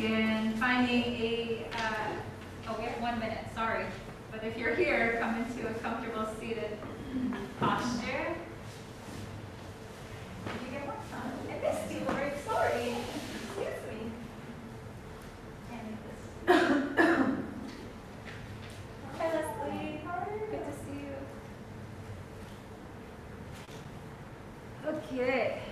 begin finding a, oh, we have 1 minute, sorry. But if you're here, come into a comfortable seated posture. Did you get one? I missed you, Lori, sorry. Excuse me. And this. Hi, Leslie. Good to see you. Okay.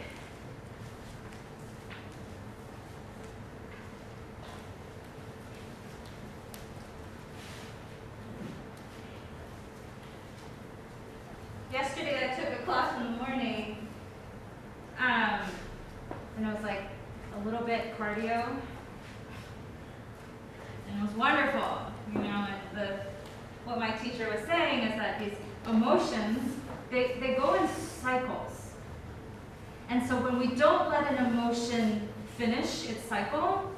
Yesterday I took a class in the morning, and it was like a little bit cardio, and it was wonderful. You know, what my teacher was saying is that these emotions, they go in cycles. And so when we don't let an emotion finish its cycle,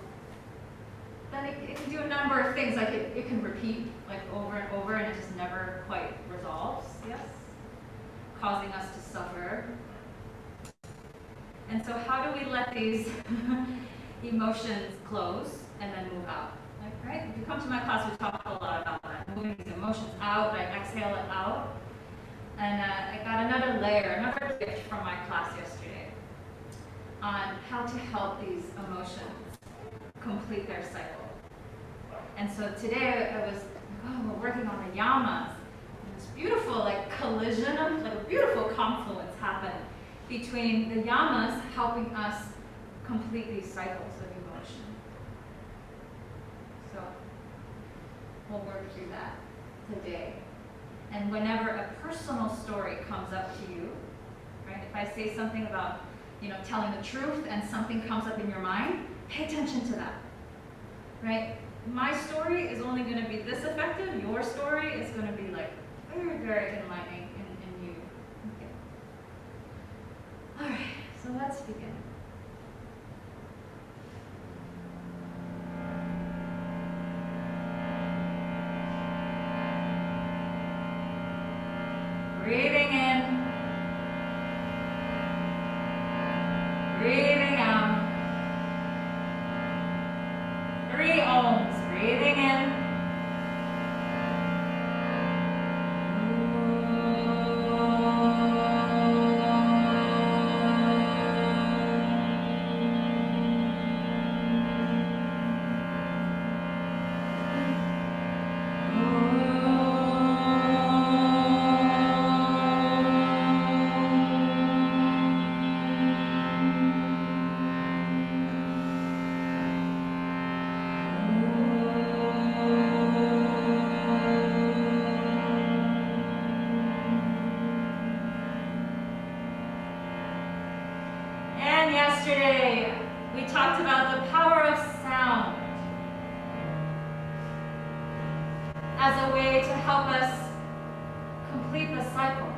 then it can do a number of things. Like it can repeat like over and over, and it just never quite resolves, yes? Causing us to suffer. And so how do we let these emotions close and then move out? Like, right? If you come to my class, we talk a lot about that. Moving these emotions out, I exhale it out. And I got another layer, another gift from my class yesterday on how to help these emotions complete their cycle. And so today I was, we're working on the Yamas. This beautiful like collision, like a beautiful confluence happened between the Yamas helping us complete these cycles of emotion. So we'll work through that today. And whenever a personal story comes up to you, right? If I say something about, you know, telling the truth and something comes up in your mind, pay attention to that, right? My story is only going to be this effective. Your story is going to be like very, very enlightening in you. Okay. All right, so let's begin. Breathing in. Breathing out. 3 ohms. Breathing in. Yesterday, we talked about the power of sound as a way to help us complete the cycle.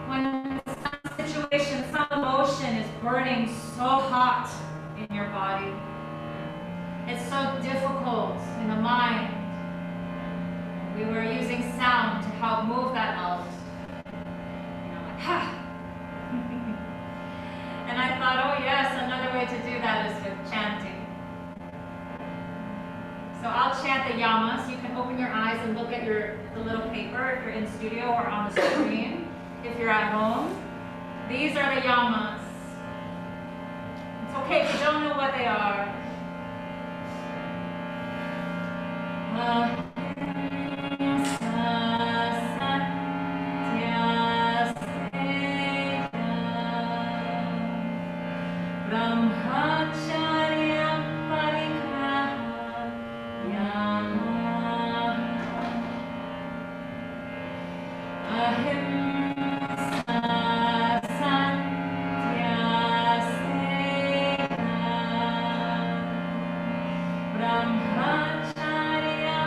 When some situation, some emotion is burning so hot in your body, it's so difficult in the mind. We were using sound to help move that out. You know, like, ha! And I thought, oh yes, another way to do that is with chanting. So I'll chant the Yamas. You can open your eyes and look at the little paper if you're in studio or on the screen. If you're at home, these are the Yamas. It's okay if you don't know what they are. Brahmacharya, Aparigraha, Yamah, Ahimsa, Satya, Asteya, Brahmacharya,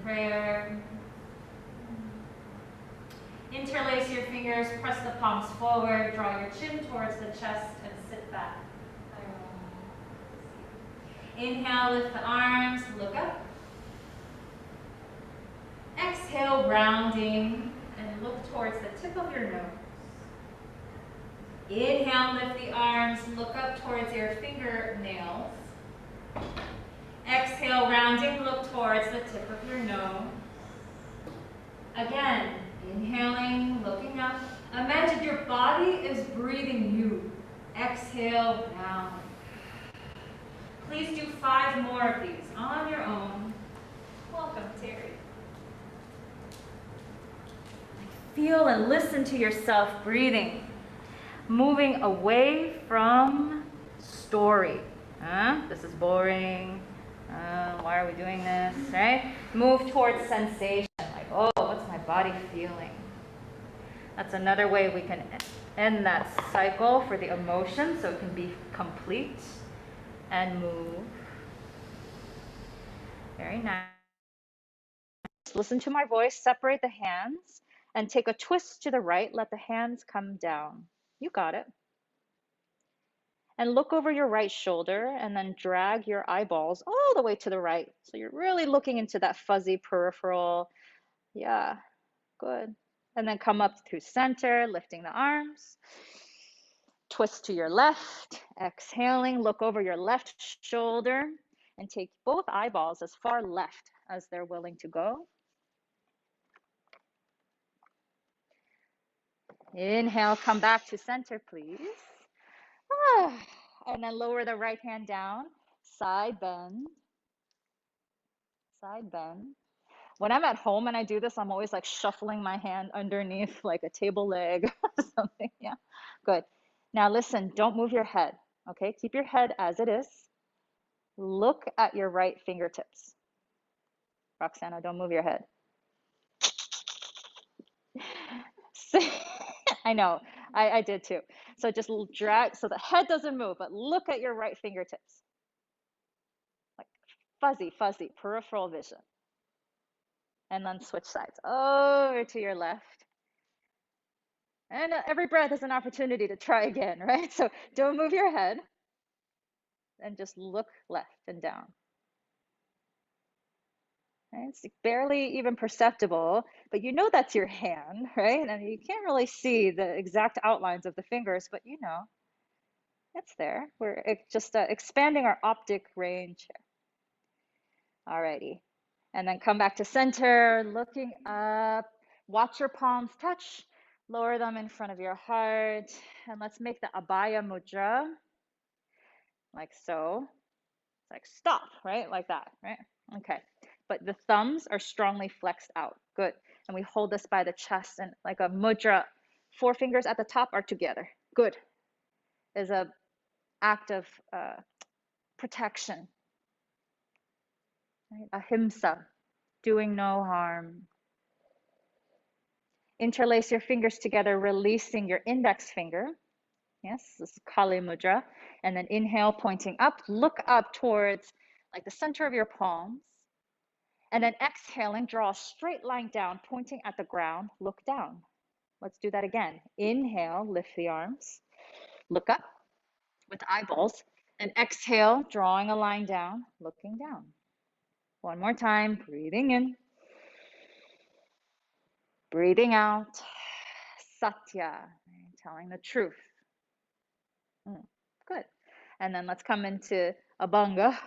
prayer. Interlace your fingers, press the palms forward, draw your chin towards the chest, and sit back. Inhale, lift the arms, look up. Exhale, rounding, and look towards the tip of your nose. Inhale, lift the arms, look up towards your fingernails. Exhale, rounding, look towards the tip of your nose. Again, inhaling, looking up. Imagine your body is breathing you. Exhale, round. Please do 5 more of these on your own. Welcome, Terry. Feel and listen to yourself breathing. Moving away from story. This is boring. Why are we doing this, right? Move towards sensation, like, oh, what's my body feeling? That's another way we can end that cycle for the emotion so it can be complete and move. Very nice. Listen to my voice, separate the hands, and take a twist to the right. Let the hands come down. You got it. And look over your right shoulder and then drag your eyeballs all the way to the right. So you're really looking into that fuzzy peripheral. Yeah, good. And then come up through center, lifting the arms. Twist to your left, exhaling, look over your left shoulder and take both eyeballs as far left as they're willing to go. Inhale, come back to center, please. And then lower the right hand down, side bend, side bend. When I'm at home and I do this, I'm always like shuffling my hand underneath like a table leg or something. Yeah, good. Now listen, don't move your head, okay? Keep your head as it is. Look at your right fingertips. Roxana, don't move your head. I know, I did too. So just drag, so the head doesn't move, but look at your right fingertips. Like fuzzy, peripheral vision. And then switch sides over to your left. And every breath is an opportunity to try again, right? So don't move your head and just look left and down. Right? It's barely even perceptible, but you know that's your hand, right? And you can't really see the exact outlines of the fingers, but you know, it's there. We're just expanding our optic range here. Alrighty. And then come back to center, looking up. Watch your palms touch. Lower them in front of your heart. And let's make the Abhaya Mudra. Like so. It's like stop, right? Like that, right? Okay. But the thumbs are strongly flexed out. Good. And we hold this by the chest and like a mudra. 4 fingers at the top are together. Good. Is a act of protection. Right? Ahimsa. Doing no harm. Interlace your fingers together, releasing your index finger. Yes, this is Kali Mudra. And then inhale, pointing up. Look up towards like the center of your palms. And then exhaling, draw a straight line down, pointing at the ground. Look down. Let's do that again. Inhale, lift the arms. Look up with eyeballs. And exhale, drawing a line down, looking down. One more time, breathing in. Breathing out. Satya, telling the truth. Good. And then let's come into Abhanga.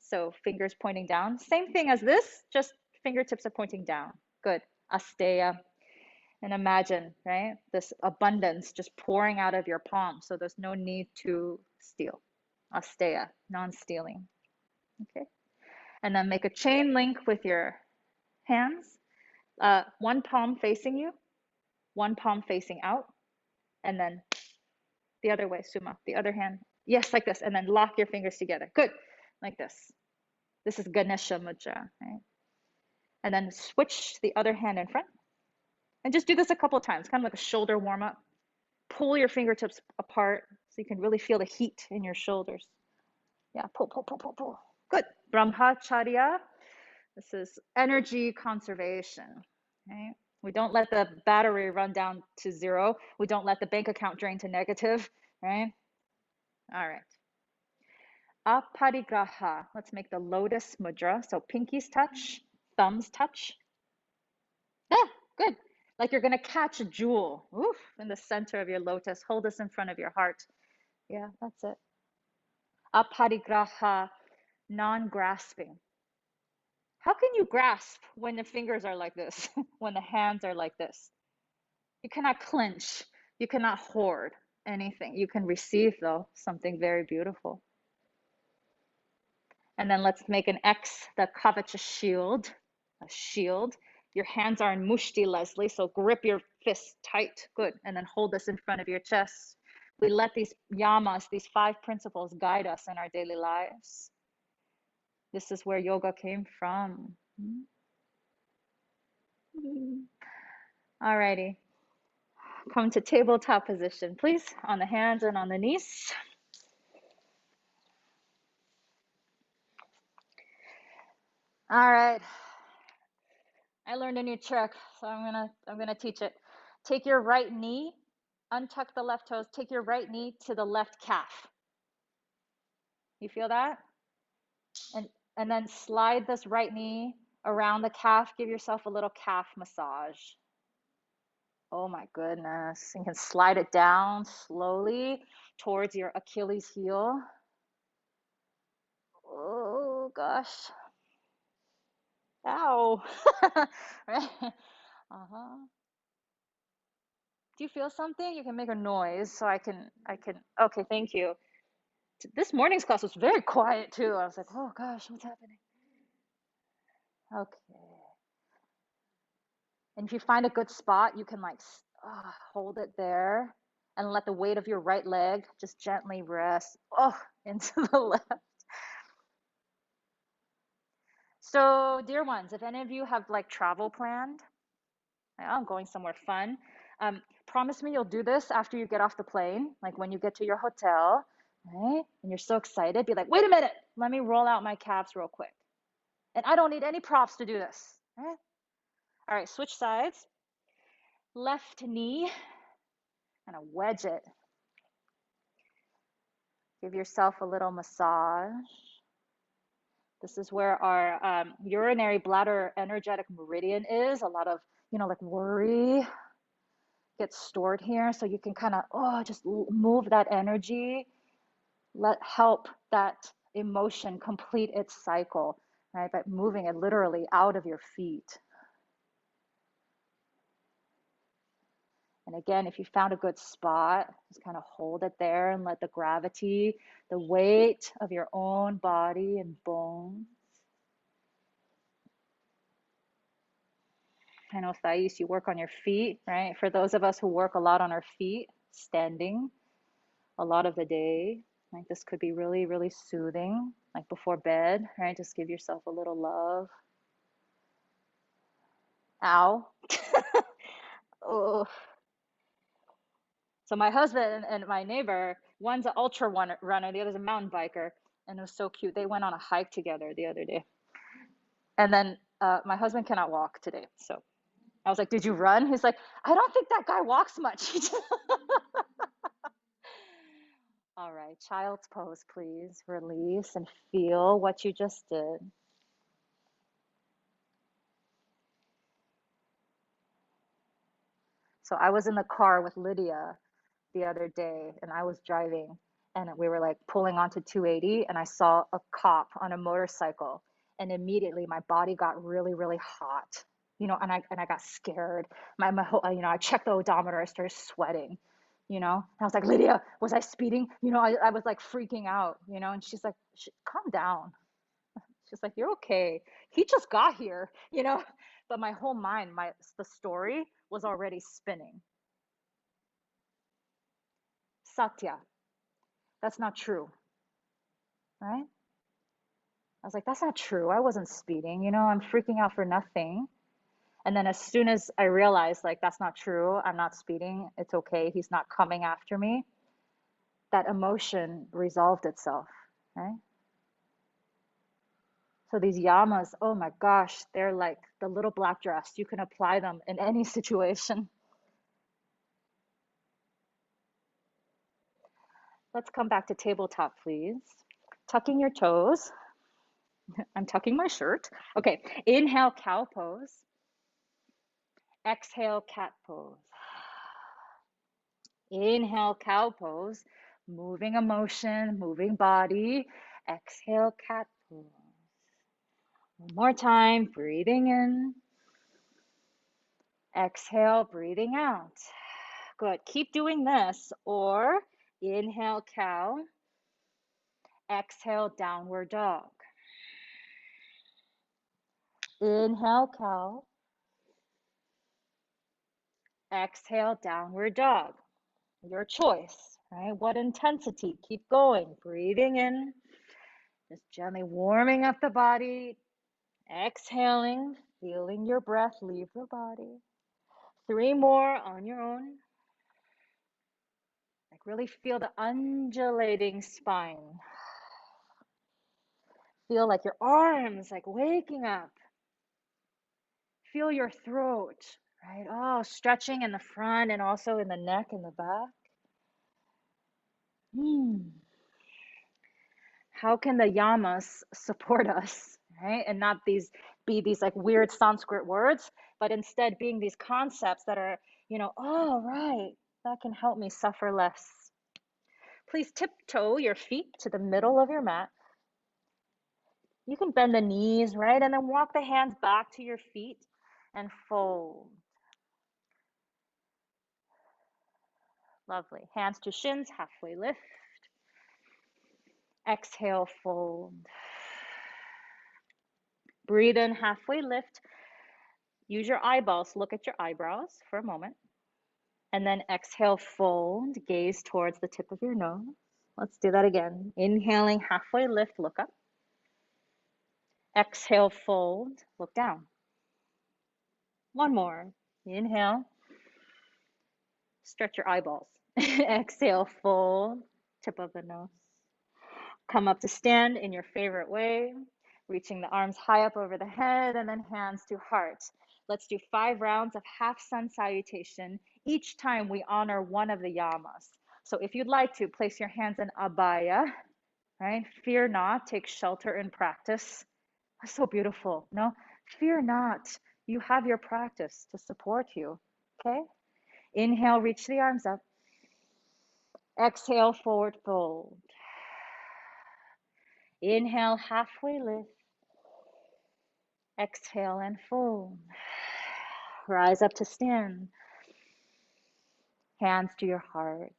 So fingers pointing down. Same thing as this, just fingertips are pointing down. Good. Asteya. And imagine, right, this abundance just pouring out of your palm. So there's no need to steal. Asteya, non-stealing. Okay. And then make a chain link with your hands. One palm facing you, one palm facing out, and then the other way, Suma, the other hand. Yes, like this, and then lock your fingers together. Good, like this. This is Ganesha Mudra, right? And then switch the other hand in front. And just do this a couple of times, kind of like a shoulder warm up. Pull your fingertips apart so you can really feel the heat in your shoulders. Yeah, pull. Good. Brahmacharya, This is energy conservation, right? We don't let the battery run down to zero. We don't let the bank account drain to negative, right? All right. Aparigraha. Let's make the Lotus Mudra. So pinkies touch, thumbs touch. Yeah, good. Like you're gonna catch a jewel. Oof, in the center of your lotus. Hold this in front of your heart. Yeah, that's it. Aparigraha, non-grasping. How can you grasp when the fingers are like this, when the hands are like this? You cannot clench. You cannot hoard anything. You can receive, though, something very beautiful. And then let's make an X, the Kavacha shield, a shield. Your hands are in mushti, Leslie, so grip your fist tight. Good. And then hold this in front of your chest. We let these yamas, these 5 principles, guide us in our daily lives. This is where yoga came from. Alrighty. Come to tabletop position, please, on the hands and on the knees. All right. I learned a new trick, so I'm gonna teach it. Take your right knee, untuck the left toes, take your right knee to the left calf. You feel that? And and then slide this right knee around the calf. Give yourself a little calf massage. Oh my goodness. You can slide it down slowly towards your Achilles heel. Oh gosh. Ow. Right? Uh-huh. Do you feel something? You can make a noise so I can okay, thank you. This morning's class was very quiet too. I was like, oh gosh, what's happening? Okay. And if you find a good spot, you can like hold it there and let the weight of your right leg just gently rest into the left. So, dear ones, if any of you have like travel planned, I'm going somewhere fun. Promise me you'll do this after you get off the plane, like when you get to your hotel, right? And you're so excited, be like, wait a minute, let me roll out my calves real quick. And I don't need any props to do this. Right? All right, switch sides. Left knee, and wedge it. Give yourself a little massage. This is where our urinary bladder energetic meridian is. A lot of, like worry gets stored here. So you can kind of, just move that energy. Help that emotion complete its cycle, right? By moving it literally out of your feet. And again, if you found a good spot, just kind of hold it there and let the gravity, the weight of your own body and bones. I know, Thais, you work on your feet, right? For those of us who work a lot on our feet, standing a lot of the day, like this could be really, really soothing, like before bed, right? Just give yourself a little love. Ow. Oh. So my husband and my neighbor, one's an ultra runner, the other's a mountain biker, and it was so cute. They went on a hike together the other day. And then my husband cannot walk today. So I was like, did you run? He's like, I don't think that guy walks much. All right, child's pose, please. Release and feel what you just did. So I was in the car with Lydia the other day, and I was driving, and we were like pulling onto 280, and I saw a cop on a motorcycle, and immediately my body got really, really hot, and I got scared. My whole, I checked the odometer, I started sweating, and I was like, Lydia, was I speeding? I was like freaking out, and she's like, calm down. She's like, you're okay. He just got here. But my whole mind, the story was already spinning. Satya, that's not true, right? I was like, that's not true. I wasn't speeding. I'm freaking out for nothing. And then as soon as I realized, like, that's not true, I'm not speeding, it's okay, he's not coming after me, that emotion resolved itself, right? So these yamas, oh my gosh, they're like the little black dress. You can apply them in any situation. Let's come back to tabletop, please. Tucking your toes. I'm tucking my shirt. Okay, inhale, cow pose. Exhale, cat pose. Inhale, cow pose. Moving emotion, moving body. Exhale, cat pose. One more time, breathing in. Exhale, breathing out. Good. Keep doing this. Or inhale, cow. Exhale, downward dog. Inhale, cow. Exhale, downward dog. Your choice, right? What intensity? Keep going. Breathing in. Just gently warming up the body. Exhaling, feeling your breath leave the body. 3 more on your own. Like really feel the undulating spine. Feel like your arms like waking up. Feel your throat, right? Oh, stretching in the front and also in the neck and the back. How can the yamas support us, right? And not be these like weird Sanskrit words, but instead being these concepts that are, oh, right, that can help me suffer less. Please tiptoe your feet to the middle of your mat. You can bend the knees, right? And then walk the hands back to your feet and fold. Lovely. Hands to shins, halfway lift. Exhale, fold. Breathe in, halfway lift. Use your eyeballs, look at your eyebrows for a moment. And then exhale, fold, gaze towards the tip of your nose. Let's do that again. Inhaling, halfway lift, look up. Exhale, fold, look down. One more. Inhale, stretch your eyeballs. Exhale, fold, tip of the nose. Come up to stand in your favorite way, reaching the arms high up over the head and then hands to heart. Let's do 5 rounds of half sun salutation. Each time we honor one of the yamas. So if you'd like to, place your hands in abaya, right? Fear not, take shelter in practice. That's so beautiful, no? Fear not, you have your practice to support you, okay? Inhale, reach the arms up. Exhale, forward fold. Inhale, halfway lift. Exhale and fold. Rise up to stand. Hands to your heart.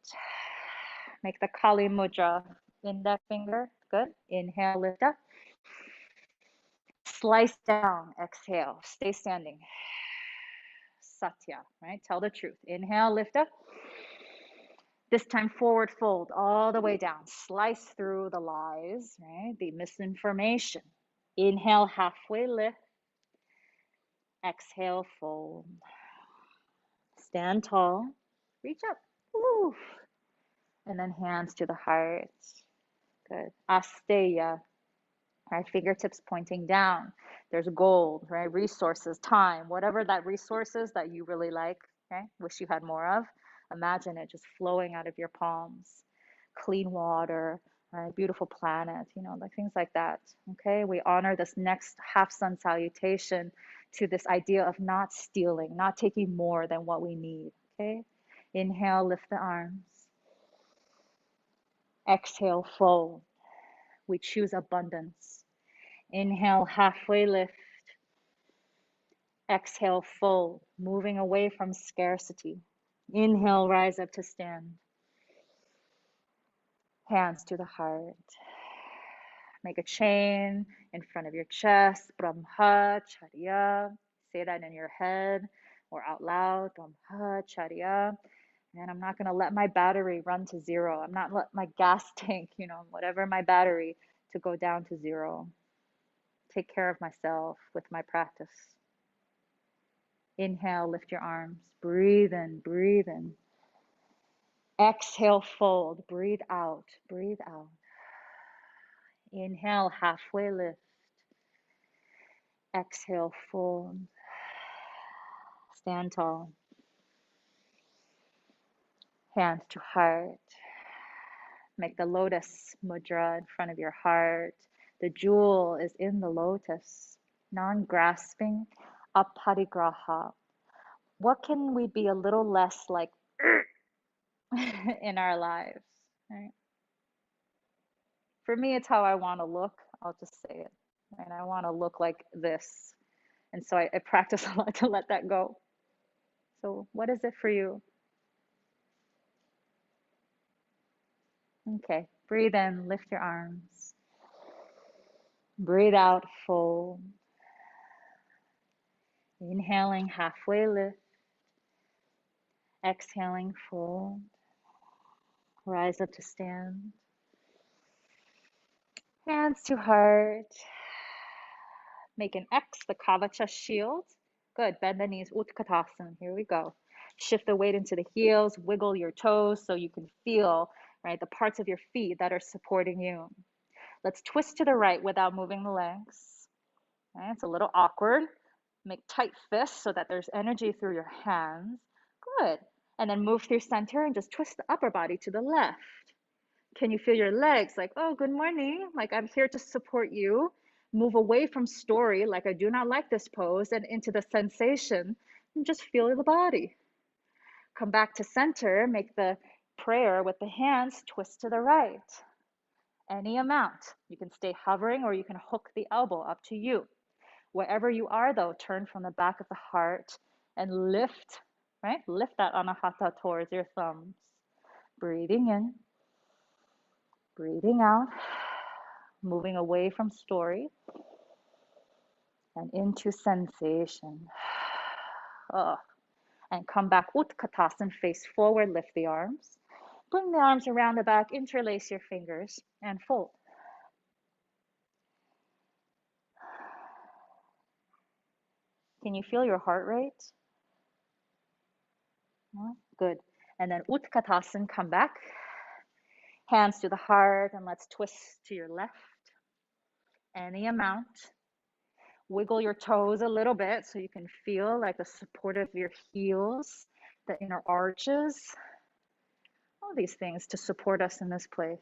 Make the Kali Mudra. Index finger. Good. Inhale, lift up. Slice down. Exhale. Stay standing. Satya, right? Tell the truth. Inhale, lift up. This time, forward fold all the way down. Slice through the lies, right? The misinformation. Inhale, halfway lift. Exhale, fold. Stand tall. Reach up. Woo. And then hands to the heart. Good. Asteya. Right? Fingertips pointing down. There's gold, right? Resources, time, whatever that resource is that you really like, okay? Wish you had more of. Imagine it just flowing out of your palms. Clean water, right? Beautiful planet, like things like that. Okay, we honor this next half sun salutation to this idea of not stealing, not taking more than what we need. Okay, inhale, lift the arms. Exhale, fold. We choose abundance. Inhale, halfway lift. Exhale, fold, moving away from scarcity. Inhale, rise up to stand. Hands to the heart. Make a chain in front of your chest. Brahmacharya. Say that in your head or out loud. Brahmacharya. And I'm not going to let my battery run to 0. I'm not let my gas tank, whatever my battery, to go down to 0. Take care of myself with my practice. Inhale, lift your arms. Breathe in, breathe in. Exhale, fold. Breathe out, breathe out. Inhale, halfway lift. Exhale, fold. Stand tall. Hands to heart. Make the Lotus Mudra in front of your heart. The jewel is in the lotus. Non-grasping. Aparigraha. What can we be a little less like in our lives? Right? For me, it's how I want to look. I'll just say it. And I want to look like this. And so I practice a lot to let that go. So what is it for you? Okay, breathe in, lift your arms. Breathe out, fold. Inhaling, halfway lift. Exhaling, fold. Rise up to stand. Hands to heart. Make an X, the Kavacha shield. Good, bend the knees, Utkatasana. Here we go. Shift the weight into the heels, wiggle your toes so you can feel, right, the parts of your feet that are supporting you. Let's twist to the right without moving the legs. Right, it's a little awkward. Make tight fists so that there's energy through your hands. Good. And then move through center and just twist the upper body to the left. Can you feel your legs like, oh, good morning, like I'm here to support you. Move away from story, like I do not like this pose, and into the sensation, and just feel the body. Come back to center, make the prayer with the hands, twist to the right. Any amount. You can stay hovering or you can hook the elbow, up to you. Wherever you are though, turn from the back of the heart and lift, right? Lift that anahata towards your thumbs. Breathing in, breathing out, moving away from story and into sensation. Oh. And come back, Utkatasana, face forward, lift the arms. Bring the arms around the back, interlace your fingers and fold. Can you feel your heart rate? Good. And then Utkatasana, come back. Hands to the heart, and let's twist to your left. Any amount. Wiggle your toes a little bit so you can feel like the support of your heels, the inner arches. All these things to support us in this place.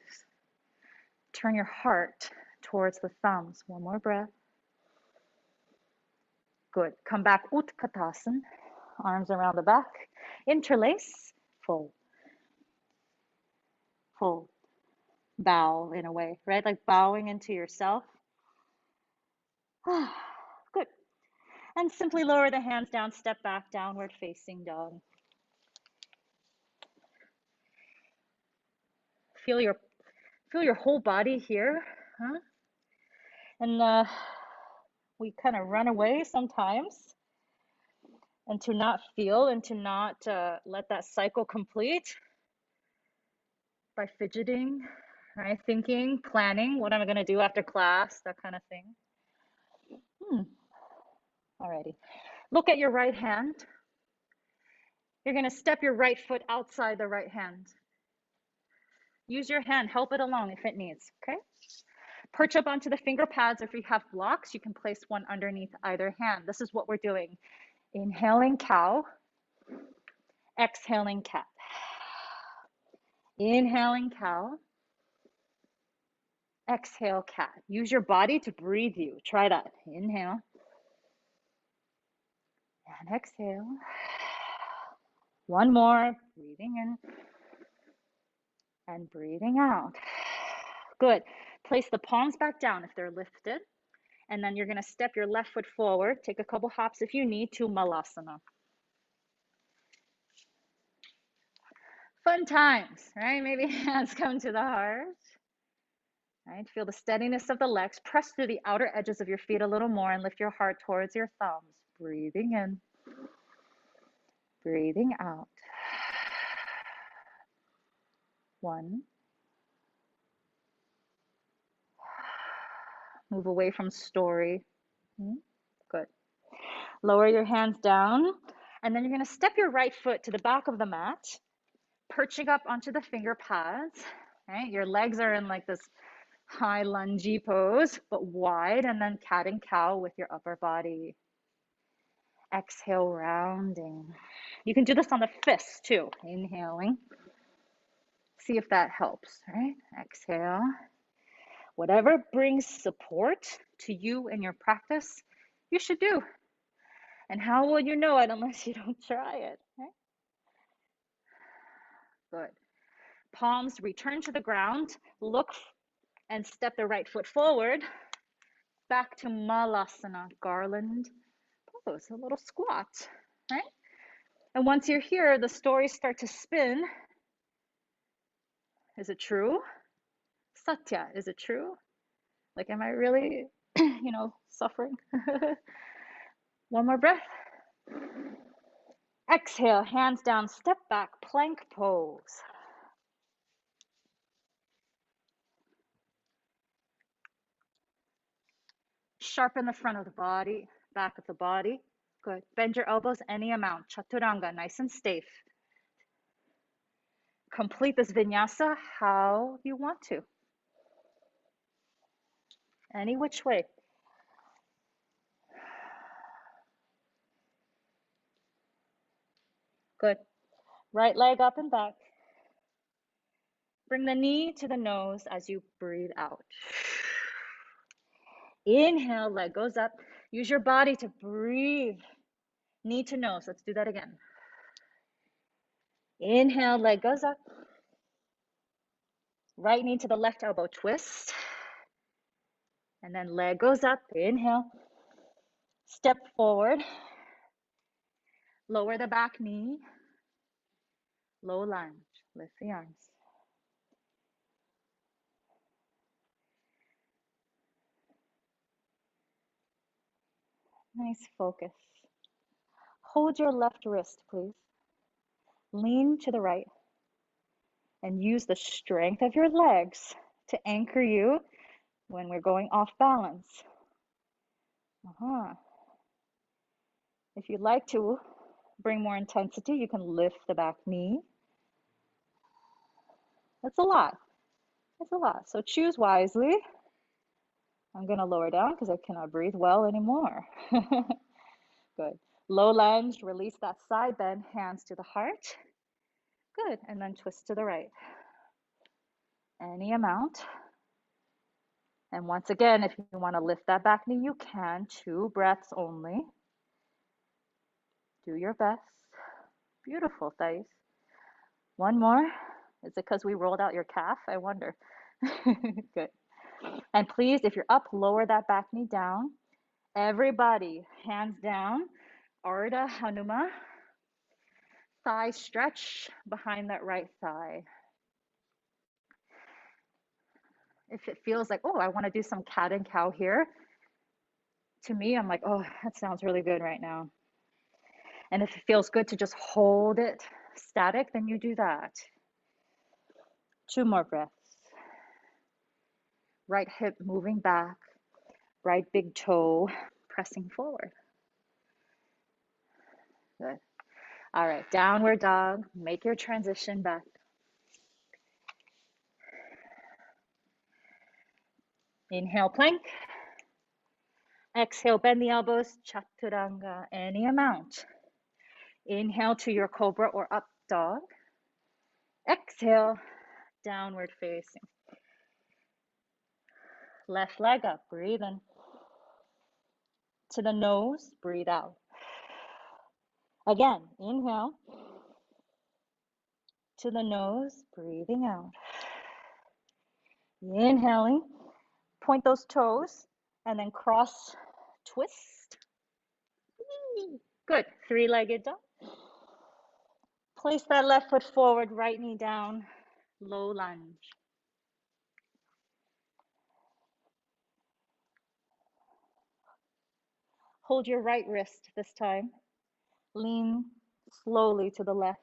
Turn your heart towards the thumbs. One more breath. Good. Come back, Utkatasana. Arms around the back. Interlace. Fold. Fold. Bow in a way, right? Like bowing into yourself. Good. And simply lower the hands down, step back, downward facing dog. Feel your whole body here, huh? And we kind of run away sometimes, and to not feel and to not let that cycle complete by fidgeting, right? Thinking, planning, what am I going to do after class, that kind of thing. Alrighty. Look at your right hand. You're going to step your right foot outside the right hand. Use your hand, help it along if it needs, okay? Perch up onto the finger pads. If you have blocks, you can place one underneath either hand. This is what we're doing. Inhaling cow, exhaling cat. Inhaling cow, exhale cat. Use your body to breathe you. Try that. Inhale and exhale. One more, breathing in and breathing out. Good. Place the palms back down if they're lifted. And then you're going to step your left foot forward. Take a couple hops if you need to Malasana. Fun times, right? Maybe hands come to the heart. Right? Feel the steadiness of the legs. Press through the outer edges of your feet a little more and lift your heart towards your thumbs. Breathing in. Breathing out. One. Move away from story. Good. Lower your hands down. And then you're going to step your right foot to the back of the mat, perching up onto the finger pads. Right? Your legs are in like this High lunge pose, but wide, and then cat and cow with your upper body. Exhale, rounding. You can do this on the fists too. Inhaling. See if that helps, right? Exhale. Whatever brings support to you in your practice, you should do. And how will you know it unless you don't try it, right? Good. Palms return to the ground. Look and step the right foot forward. Back to Malasana, garland pose, a little squat, right? And once you're here, the stories start to spin. Is it true? Satya, is it true? Like, am I really, suffering? One more breath. Exhale, hands down, step back, plank pose. Sharpen the front of the body, back of the body. Good. Bend your elbows any amount. Chaturanga, nice and safe. Complete this vinyasa how you want to. Any which way. Good. Right leg up and back. Bring the knee to the nose as you breathe out. Inhale, leg goes up. Use your body to breathe. Knee to nose. Let's do that again. Inhale, leg goes up. Right knee to the left elbow, twist. And then leg goes up. Inhale. Step forward. Lower the back knee. Low lunge. Lift the arms. Nice focus. Hold your left wrist, please. Lean to the right and use the strength of your legs to anchor you when we're going off balance. If you'd like to bring more intensity, you can lift the back knee. That's a lot. It's a lot. So choose wisely. I'm going to lower down because I cannot breathe well anymore. Good. Low lunge, release that side bend, hands to the heart. Good. And then twist to the right. Any amount. And once again, if you want to lift that back knee, you can. 2 breaths only. Do your best. Beautiful, Thais. One more. Is it because we rolled out your calf? I wonder. Good. And please, if you're up, lower that back knee down. Everybody, hands down. Ardha Hanuma. Thigh stretch behind that right thigh. If it feels like, oh, I want to do some cat and cow here, to me, I'm like, oh, that sounds really good right now. And if it feels good to just hold it static, then you do that. 2 more breaths. Right hip moving back, right big toe pressing forward. Good. All right, downward dog. Make your transition back. Inhale, plank. Exhale, bend the elbows, chaturanga, any amount. Inhale to your cobra or up dog. Exhale, downward facing. Left leg up, breathe in. To the nose, breathe out. Again, inhale. To the nose, breathing out. Inhaling, point those toes, and then cross, twist. Good, 3-legged dog. Place that left foot forward, right knee down, low lunge. Hold your right wrist this time. Lean slowly to the left.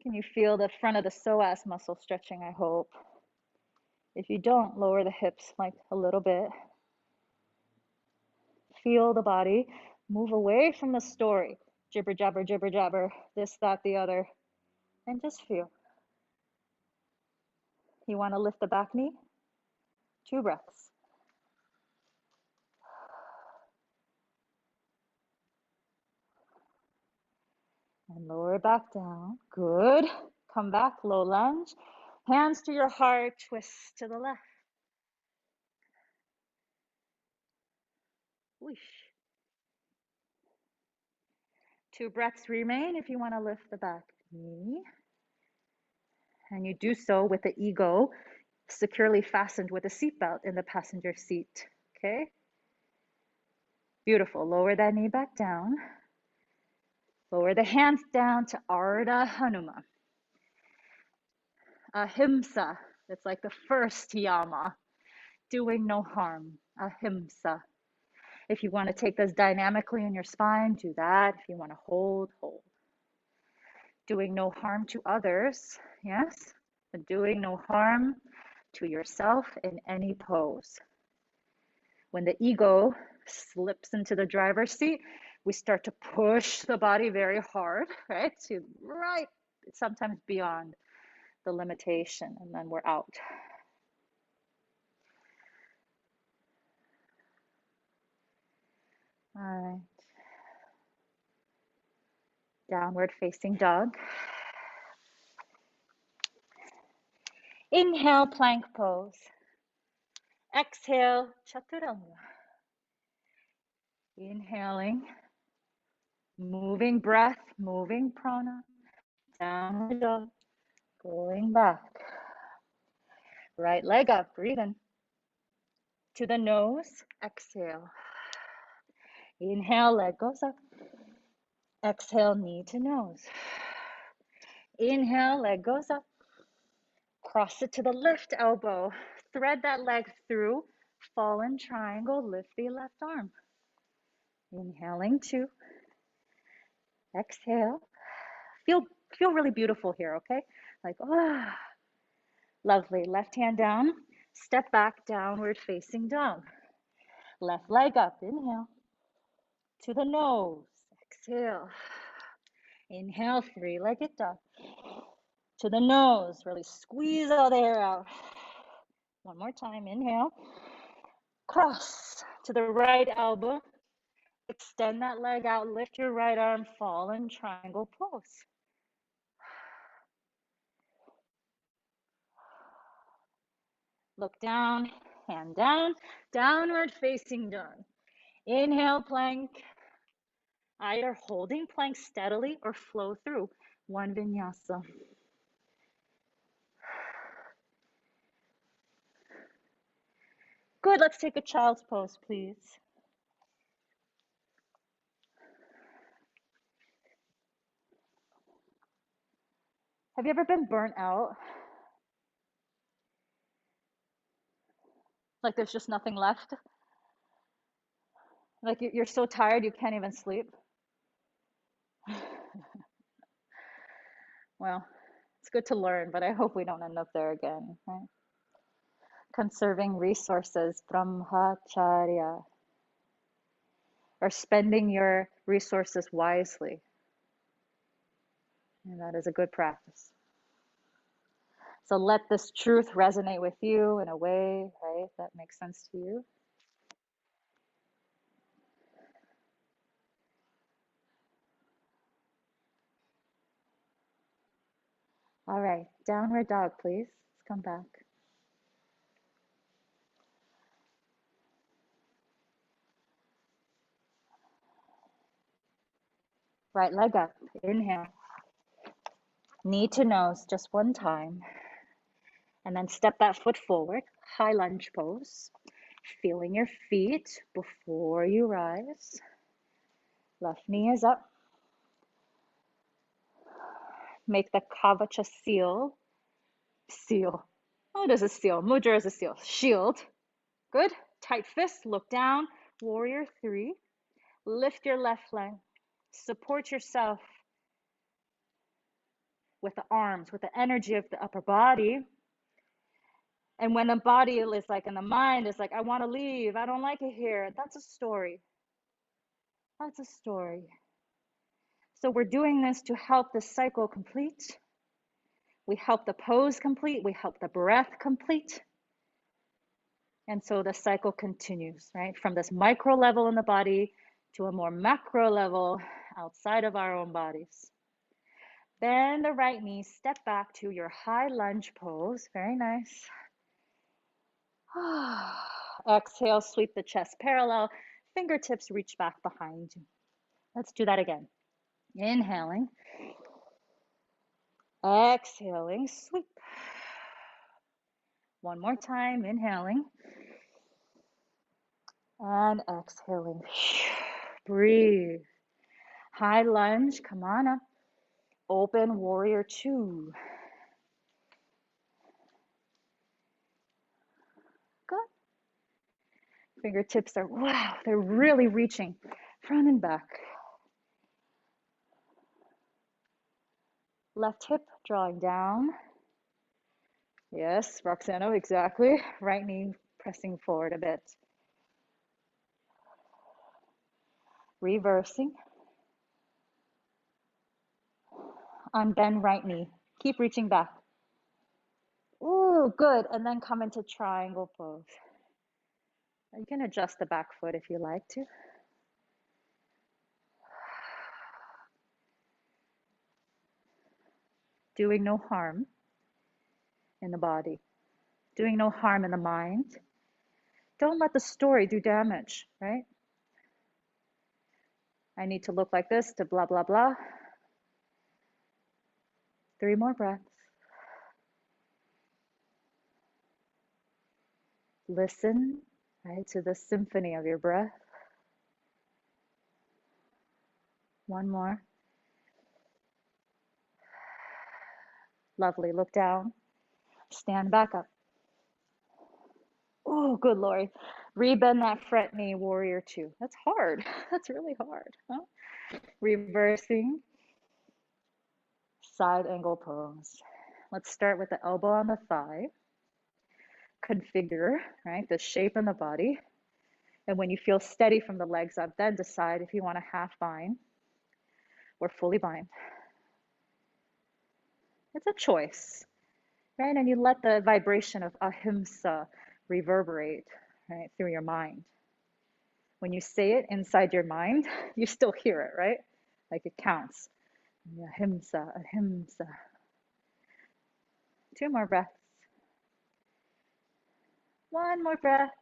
Can you feel the front of the psoas muscle stretching, I hope? If you don't, lower the hips like a little bit. Feel the body. Move away from the story. Jibber jabber, this, that, the other. And just feel. You want to lift the back knee? 2 breaths. And lower back down. Good. Come back, low lunge. Hands to your heart, twist to the left. Whoosh. 2 breaths remain if you want to lift the back knee. And you do so with the ego securely fastened with a seatbelt in the passenger seat. Okay? Beautiful. Lower that knee back down. Lower the hands down to Ardha Hanuma. Ahimsa. It's like the first Yama. Doing no harm. Ahimsa. If you want to take this dynamically in your spine, do that. If you want to hold, hold. Doing no harm to others, yes, but doing no harm to yourself in any pose. When the ego slips into the driver's seat, we start to push the body very hard, right? Sometimes beyond the limitation, and then we're out. All right. Downward facing dog. Inhale, plank pose. Exhale, chaturanga. Inhaling, moving breath, moving prana. Downward dog. Going back. Right leg up, breathe in. To the nose, exhale. Inhale, leg goes up. Exhale, knee to nose. Inhale, leg goes up. Cross it to the left elbow. Thread that leg through. Fallen triangle, lift the left arm. Inhaling 2. Exhale. Feel really beautiful here, okay? Like, oh, lovely. Left hand down. Step back, downward facing dog. Left leg up, inhale. To the nose, exhale. Inhale, 3-legged dog. To the nose, really squeeze all the air out. One more time, inhale. Cross to the right elbow. Extend that leg out, lift your right arm, fallen triangle pose. Look down, hand down, downward facing dog. Inhale, plank. Either holding plank steadily or flow through one vinyasa. Good, let's take a child's pose, please. Have you ever been burnt out? Like there's just nothing left? Like you're so tired you can't even sleep? Well, it's good to learn, but I hope we don't end up there again, right? Conserving resources, Brahmacharya, or spending your resources wisely. And that is a good practice. So let this truth resonate with you in a way, right, that makes sense to you. All right, downward dog, please. Let's come back. Right leg up, inhale. Knee to nose, just one time. And then step that foot forward, high lunge pose. Feeling your feet before you rise. Left knee is up. Make the Kavacha seal. Seal. What is a seal? Mudra is a seal. Shield. Good. Tight fist. Look down. Warrior 3. Lift your left leg. Support yourself with the arms, with the energy of the upper body. And when the body is like, and the mind is like, I want to leave. I don't like it here. That's a story. That's a story. So we're doing this to help the cycle complete. We help the pose complete. We help the breath complete. And so the cycle continues, right? From this micro level in the body to a more macro level outside of our own bodies. Bend the right knee, step back to your high lunge pose. Very nice. Exhale, sweep the chest parallel. Fingertips reach back behind you. Let's do that again. Inhaling. Exhaling, sweep. One more time, inhaling. And exhaling. Breathe. High lunge, come on up. Open warrior two. Good. Fingertips are, wow, they're really reaching front and back. Left hip drawing down. Yes, Roxana, exactly. Right knee pressing forward a bit. Reversing. Unbend right knee. Keep reaching back. Ooh, good. And then come into triangle pose. You can adjust the back foot if you like to. Doing no harm in the body. Doing no harm in the mind. Don't let the story do damage, right? I need to look like this to blah, blah, blah. 3 more breaths. Listen, right, to the symphony of your breath. 1 more. Lovely. Look down. Stand back up. Oh, good Lord. Rebend that fret knee, warrior two. That's hard. That's really hard. Huh? Reversing. Side angle pose. Let's start with the elbow on the thigh. Configure, right, the shape in the body. And when you feel steady from the legs up, then decide if you want a half bind or fully bind. It's a choice, right? And you let the vibration of Ahimsa reverberate, right, through your mind. When you say it inside your mind, you still hear it, right? Like it counts. Ahimsa, Ahimsa. 2 more breaths. 1 more breath.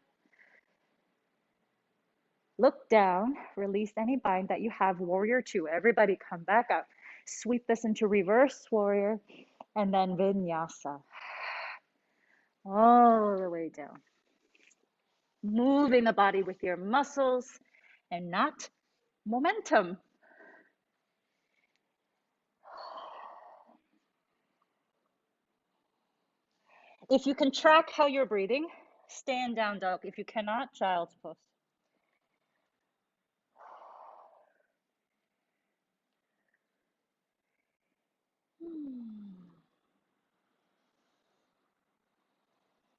Look down, release any bind that you have, warrior two. Everybody come back up. Sweep this into reverse warrior and then vinyasa. All the way down. Moving the body with your muscles and not momentum. If you can track how you're breathing, stand down dog. If you cannot, child's pose.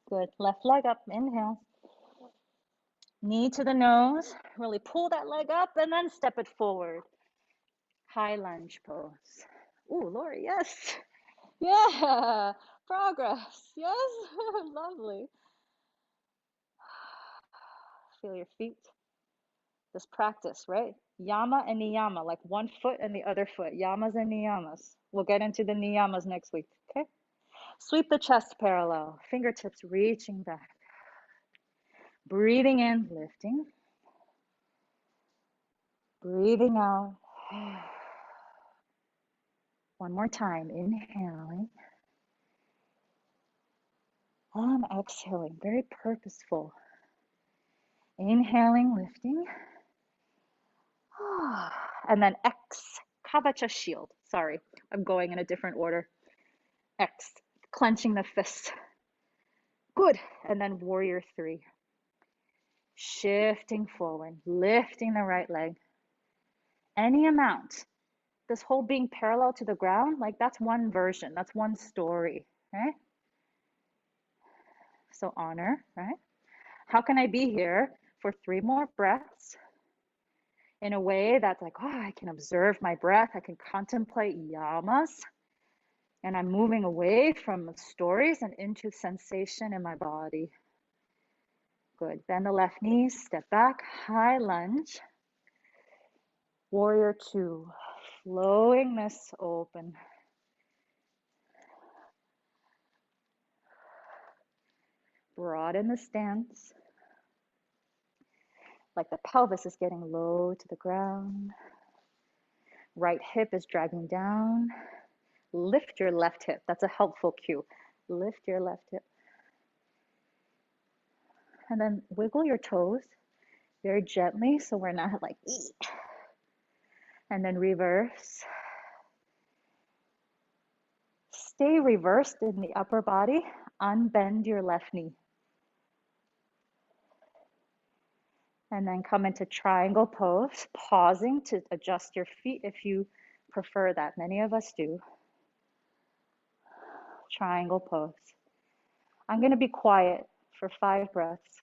Good. Left leg up. Inhale. Knee to the nose. Really pull that leg up and then step it forward. High lunge pose. Ooh, Lori, yes. Yeah. Progress. Yes. Lovely. Feel your feet. This practice, right? Yama and niyama, like one foot and the other foot. Yamas and niyamas. We'll get into the niyamas next week, okay? Sweep the chest parallel. Fingertips reaching back. Breathing in, lifting. Breathing out. One more time, inhaling. And exhaling, very purposeful. Inhaling, lifting. And then X, Kavacha shield. Sorry, I'm going in a different order. X, clenching the fist. Good. And then warrior three. Shifting forward, lifting the right leg. Any amount. This whole being parallel to the ground, like that's one version, that's one story, right? So honor, right? How can I be here for 3 more breaths in a way that's like, oh, I can observe my breath, I can contemplate yamas, And I'm moving away from the stories and into sensation in my body. Good. Bend the left knee, step back, high lunge. Warrior two, flowing this open. Broaden the stance. Like the pelvis is getting low to the ground. Right hip is dragging down. Lift your left hip. That's a helpful cue. Lift your left hip. And then wiggle your toes very gently so we're not like, ee. And then reverse. Stay reversed in the upper body. Unbend your left knee. And then come into triangle pose, pausing to adjust your feet if you prefer that. Many of us do. Triangle pose. I'm going to be quiet for 5 breaths.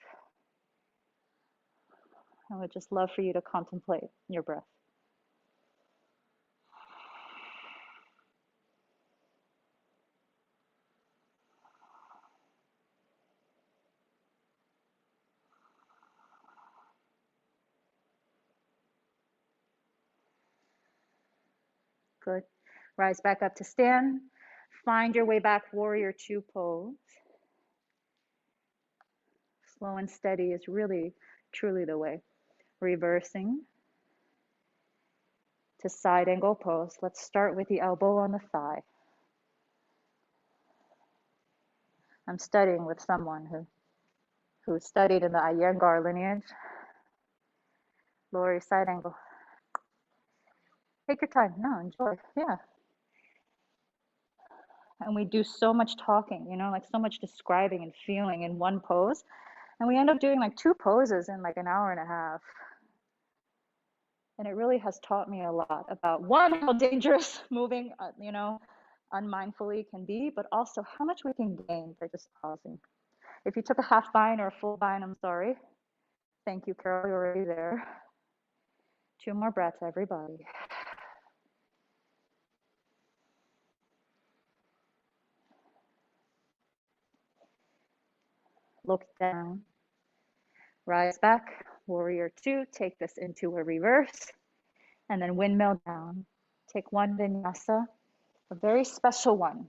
I would just love for you to contemplate your breath. Good. Rise back up to stand. Find your way back, warrior two pose. Slow and steady is really, truly the way. Reversing to side angle pose. Let's start with the elbow on the thigh. I'm studying with someone who studied in the Iyengar lineage. Lower your side angle. Take your time. No, enjoy. Yeah. And we do so much talking, you know, like so much describing and feeling in one pose. And we end up doing like 2 poses in like an hour and a half. And it really has taught me a lot about, one, how dangerous moving, you know, unmindfully can be, but also how much we can gain by just pausing. If you took a half bind or a full bind, I'm sorry. Thank you, Carol, you're already there. 2 more breaths, everybody. Look down. Rise back, warrior two. Take this into a reverse. And then windmill down. Take one vinyasa, a very special one.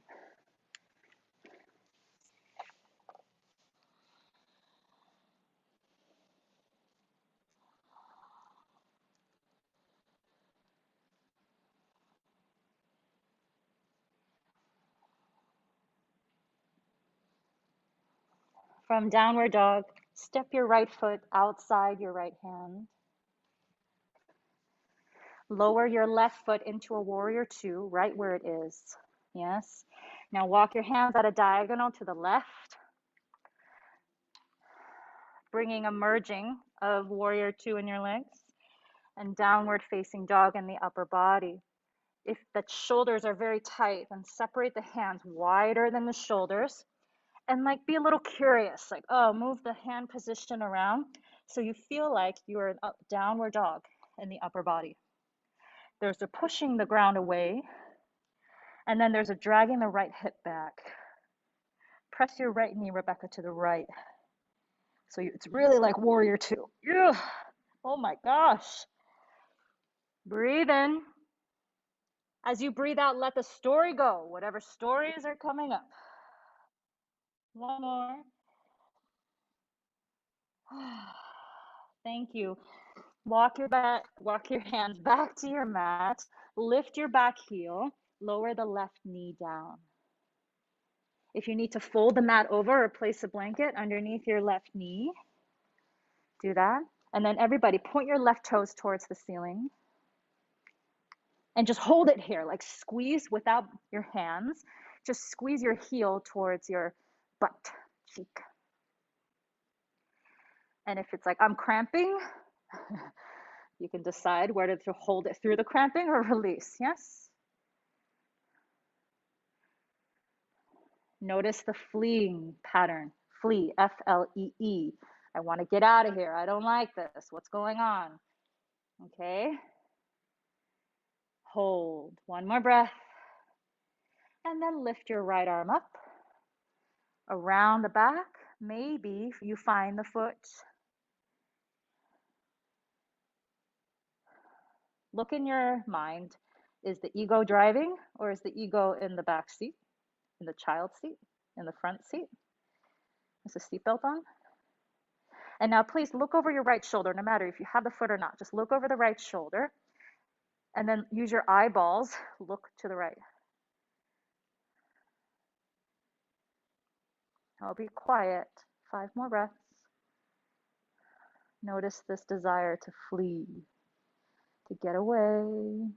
From downward dog, step your right foot outside your right hand. Lower your left foot into a warrior two, right where it is. Yes. Now walk your hands at a diagonal to the left, bringing a merging of warrior two in your legs and downward facing dog in the upper body. If the shoulders are very tight, then separate the hands wider than the shoulders and like be a little curious, like, oh, move the hand position around so you feel like you're an downward dog in the upper body. There's a pushing the ground away, and then there's a dragging the right hip back. Press your right knee, Rebecca, to the right. So it's really like warrior two. Ugh. Oh my gosh. Breathe in. As you breathe out, let the story go, whatever stories are coming up. One more. Thank you. Walk your hands back to your mat. Lift your back heel. Lower the left knee down. If you need to fold the mat over or place a blanket underneath your left knee, do that. And then everybody point your left toes towards the ceiling. And just hold it here, like squeeze without your hands. Just squeeze your heel towards your butt cheek. And if it's like, I'm cramping, you can decide whether to hold it through the cramping or release, yes? Notice the fleeing pattern, flee, F-L-E-E. I want to get out of here. I don't like this. What's going on? Okay. Hold. One more breath. And then lift your right arm up, around the back. Maybe you find the foot. Look in your mind. Is the ego driving, or is the ego in the back seat, in the child seat, in the front seat? Is the seatbelt on? And now please look over your right shoulder, no matter if you have the foot or not. Just look over the right shoulder and then use your eyeballs. Look to the right. I'll be quiet. 5 more breaths. Notice this desire to flee, to get away.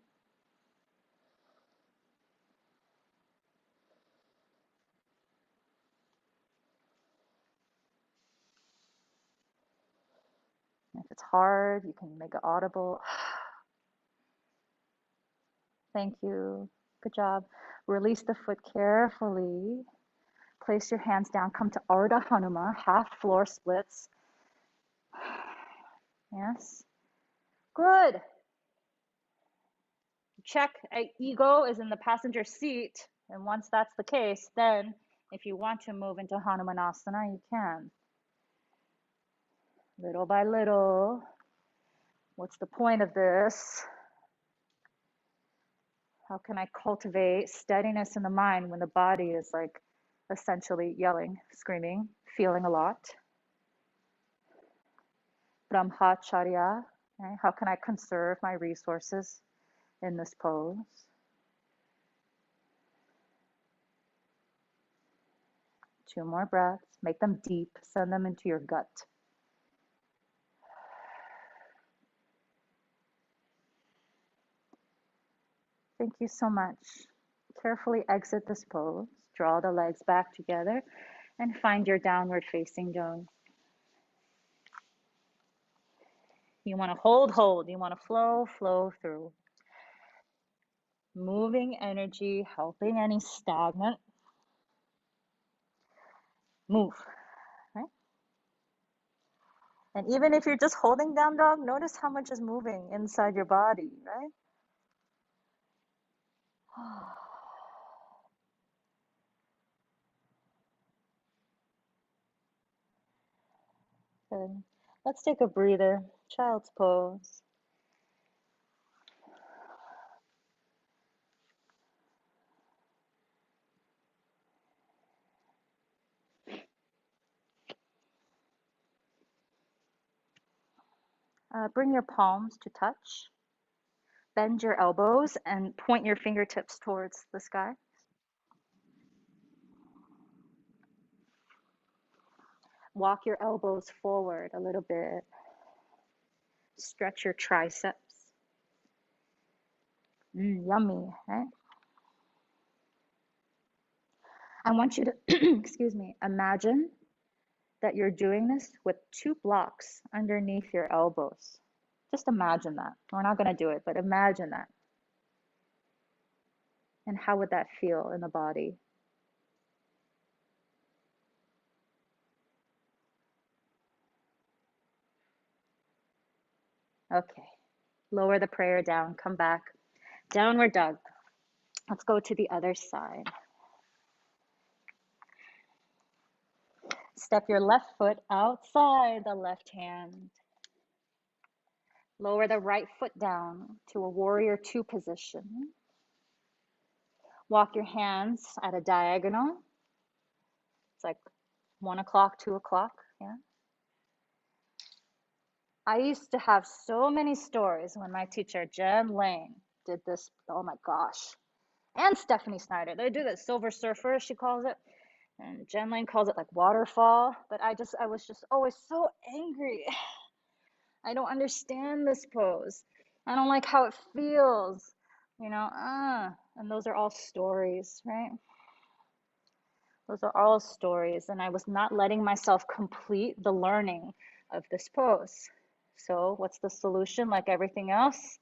If it's hard, you can make it audible. Thank you. Good job. Release the foot carefully. Place your hands down. Come to Ardha Hanuma, half floor splits. Yes. Good. Check ego is in the passenger seat. And once that's the case, then if you want to move into Hanumanasana, you can. Little by little. What's the point of this? How can I cultivate steadiness in the mind when the body is like essentially yelling, screaming, feeling a lot? Brahmacharya, right? How can I conserve my resources in this pose? Two more breaths. Make them deep. Send them into your gut. Thank you so much. Carefully exit this pose. Draw the legs back together and find your downward facing dog. You want to hold. You want to flow through. Moving energy, helping any stagnant. Move, right? And even if you're just holding down dog, notice how much is moving inside your body, right? Good. Let's take a breather. Child's pose. Bring your palms to touch. Bend your elbows and point your fingertips towards the sky. Walk your elbows forward a little bit. Stretch your triceps. Yummy, right? I want you to, excuse me, imagine that you're doing this with 2 blocks underneath your elbows. Just imagine that. We're not going to do it, but imagine that. And how would that feel in the body? Okay. Lower the prayer down. Come back. Downward dog. Let's go to the other side. Step your left foot outside the left hand. Lower the right foot down to a warrior 2 position. Walk your hands at a diagonal. It's like 1 o'clock, 2 o'clock. Yeah. I used to have so many stories when my teacher, Jen Lane, did this. Oh my gosh. And Stephanie Snyder. They do this silver surfer, she calls it. And Jen Lane calls it like waterfall. But I was just always so angry. I don't understand this pose. I don't like how it feels. And those are all stories, right? Those are all stories. And I was not letting myself complete the learning of this pose. So what's the solution? Like everything else,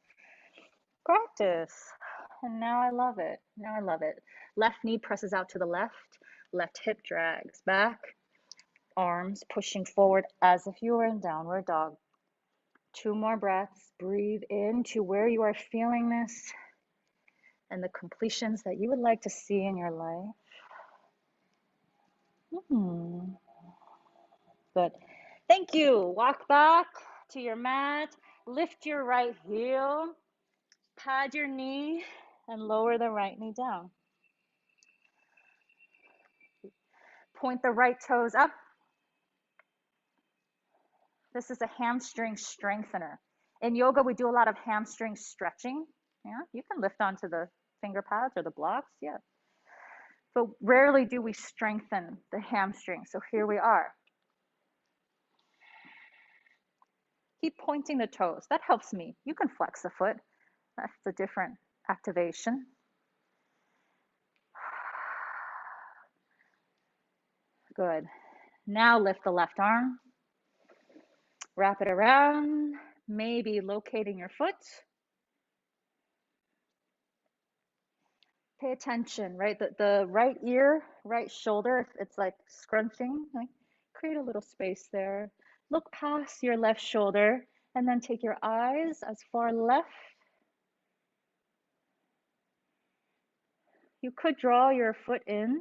practice. And now I love it. Now I love it. Left knee presses out to the left. Left hip drags back. Arms pushing forward as if you were in downward dog. 2 more breaths. Breathe into where you are feeling this. and the completions that you would like to see in your life. Good. Thank you. Walk back to your mat. Lift your right heel. Pad your knee and lower the right knee down. Point the right toes up. This is a hamstring strengthener. In yoga, we do a lot of hamstring stretching. Yeah, you can lift onto the finger pads or the blocks, yeah. But rarely do we strengthen the hamstring. So here we are. Keep pointing the toes. That helps me. You can flex the foot. That's a different activation. Good. Now lift the left arm. Wrap it around, maybe locating your foot. Pay attention, right? The right ear, right shoulder, it's like scrunching, like create a little space there. Look past your left shoulder and then take your eyes as far left. You could draw your foot in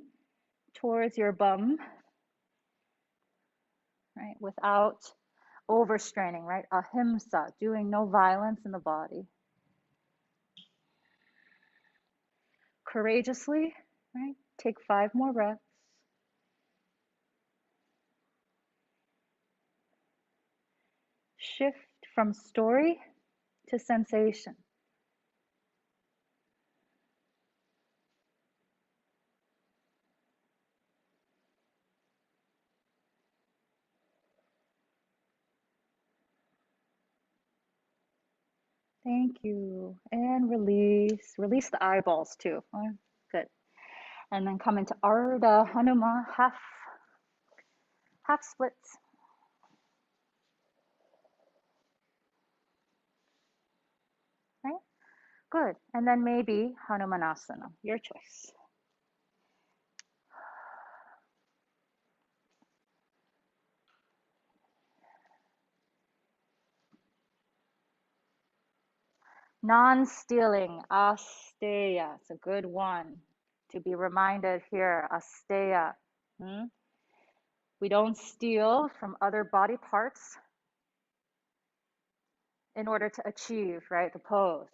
towards your bum, right? Without overstraining, right? Ahimsa, doing no violence in the body. Courageously, right? Take 5 more breaths. Shift from story to sensation. Thank you. And release. Release the eyeballs too. Oh, good. And then come into Ardha Hanuma, half splits. Right? Good. And then maybe Hanumanasana, your choice. Non-stealing, Asteya. It's a good one to be reminded here. Asteya. We don't steal from other body parts in order to achieve, right, the pose.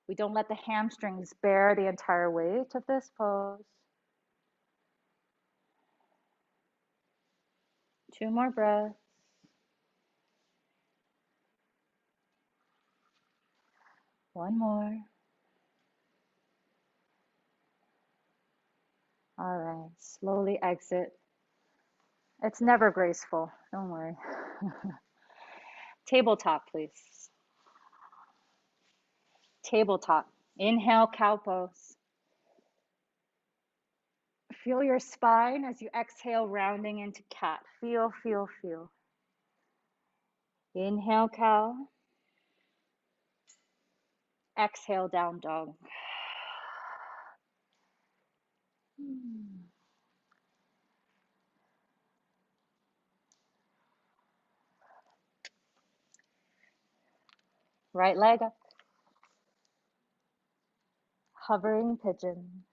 We don't let the hamstrings bear the entire weight of this pose. 2 more breaths. One more. All right, slowly exit. It's never graceful, don't worry. Tabletop, please. Tabletop. Inhale, cow pose. Feel your spine as you exhale, rounding into cat. Feel, feel, feel. Inhale, cow. Exhale, down dog. Right leg up. Hovering pigeon.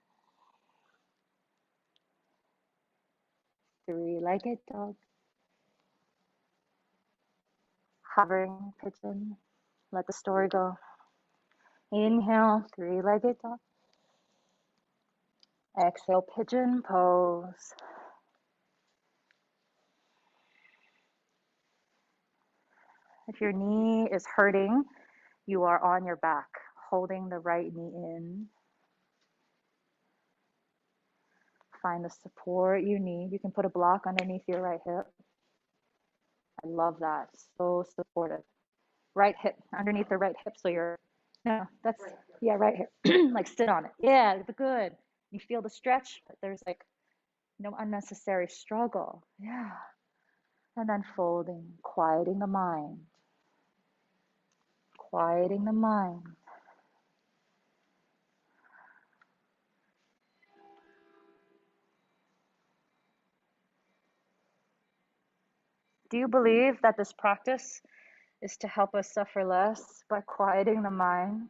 3-legged dog. Hovering pigeon. Let the story go. Inhale, 3-legged dog. Exhale, pigeon pose. If your knee is hurting, you are on your back, holding the right knee in. Find the support you need. You can put a block underneath your right hip. I love that. So supportive. Right hip, underneath the right hip. So you're, no, that's, right, yeah, right hip. Like sit on it. Yeah, good. You feel the stretch, but there's like no unnecessary struggle. Yeah. And then folding, quieting the mind. Quieting the mind. Do you believe that this practice is to help us suffer less by quieting the mind?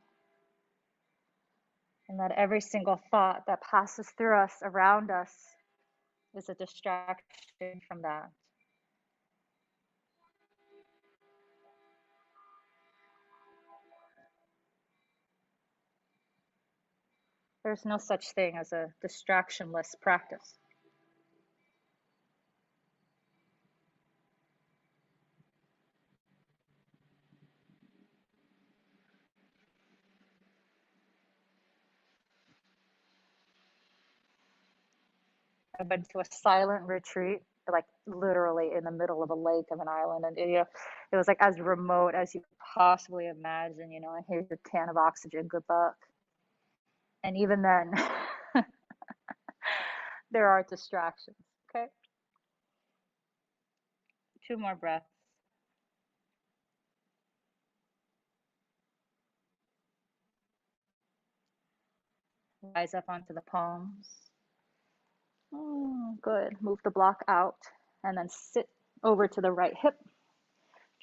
And that every single thought that passes through us, around us, is a distraction from that. There's no such thing as a distractionless practice. I went to a silent retreat, like literally in the middle of a lake of an island, and it was like as remote as you could possibly imagine. And here's your can of oxygen. Good luck. And even then, there are distractions. Okay, 2 more breaths. Rise up onto the palms. Good. Move the block out, and then sit over to the right hip.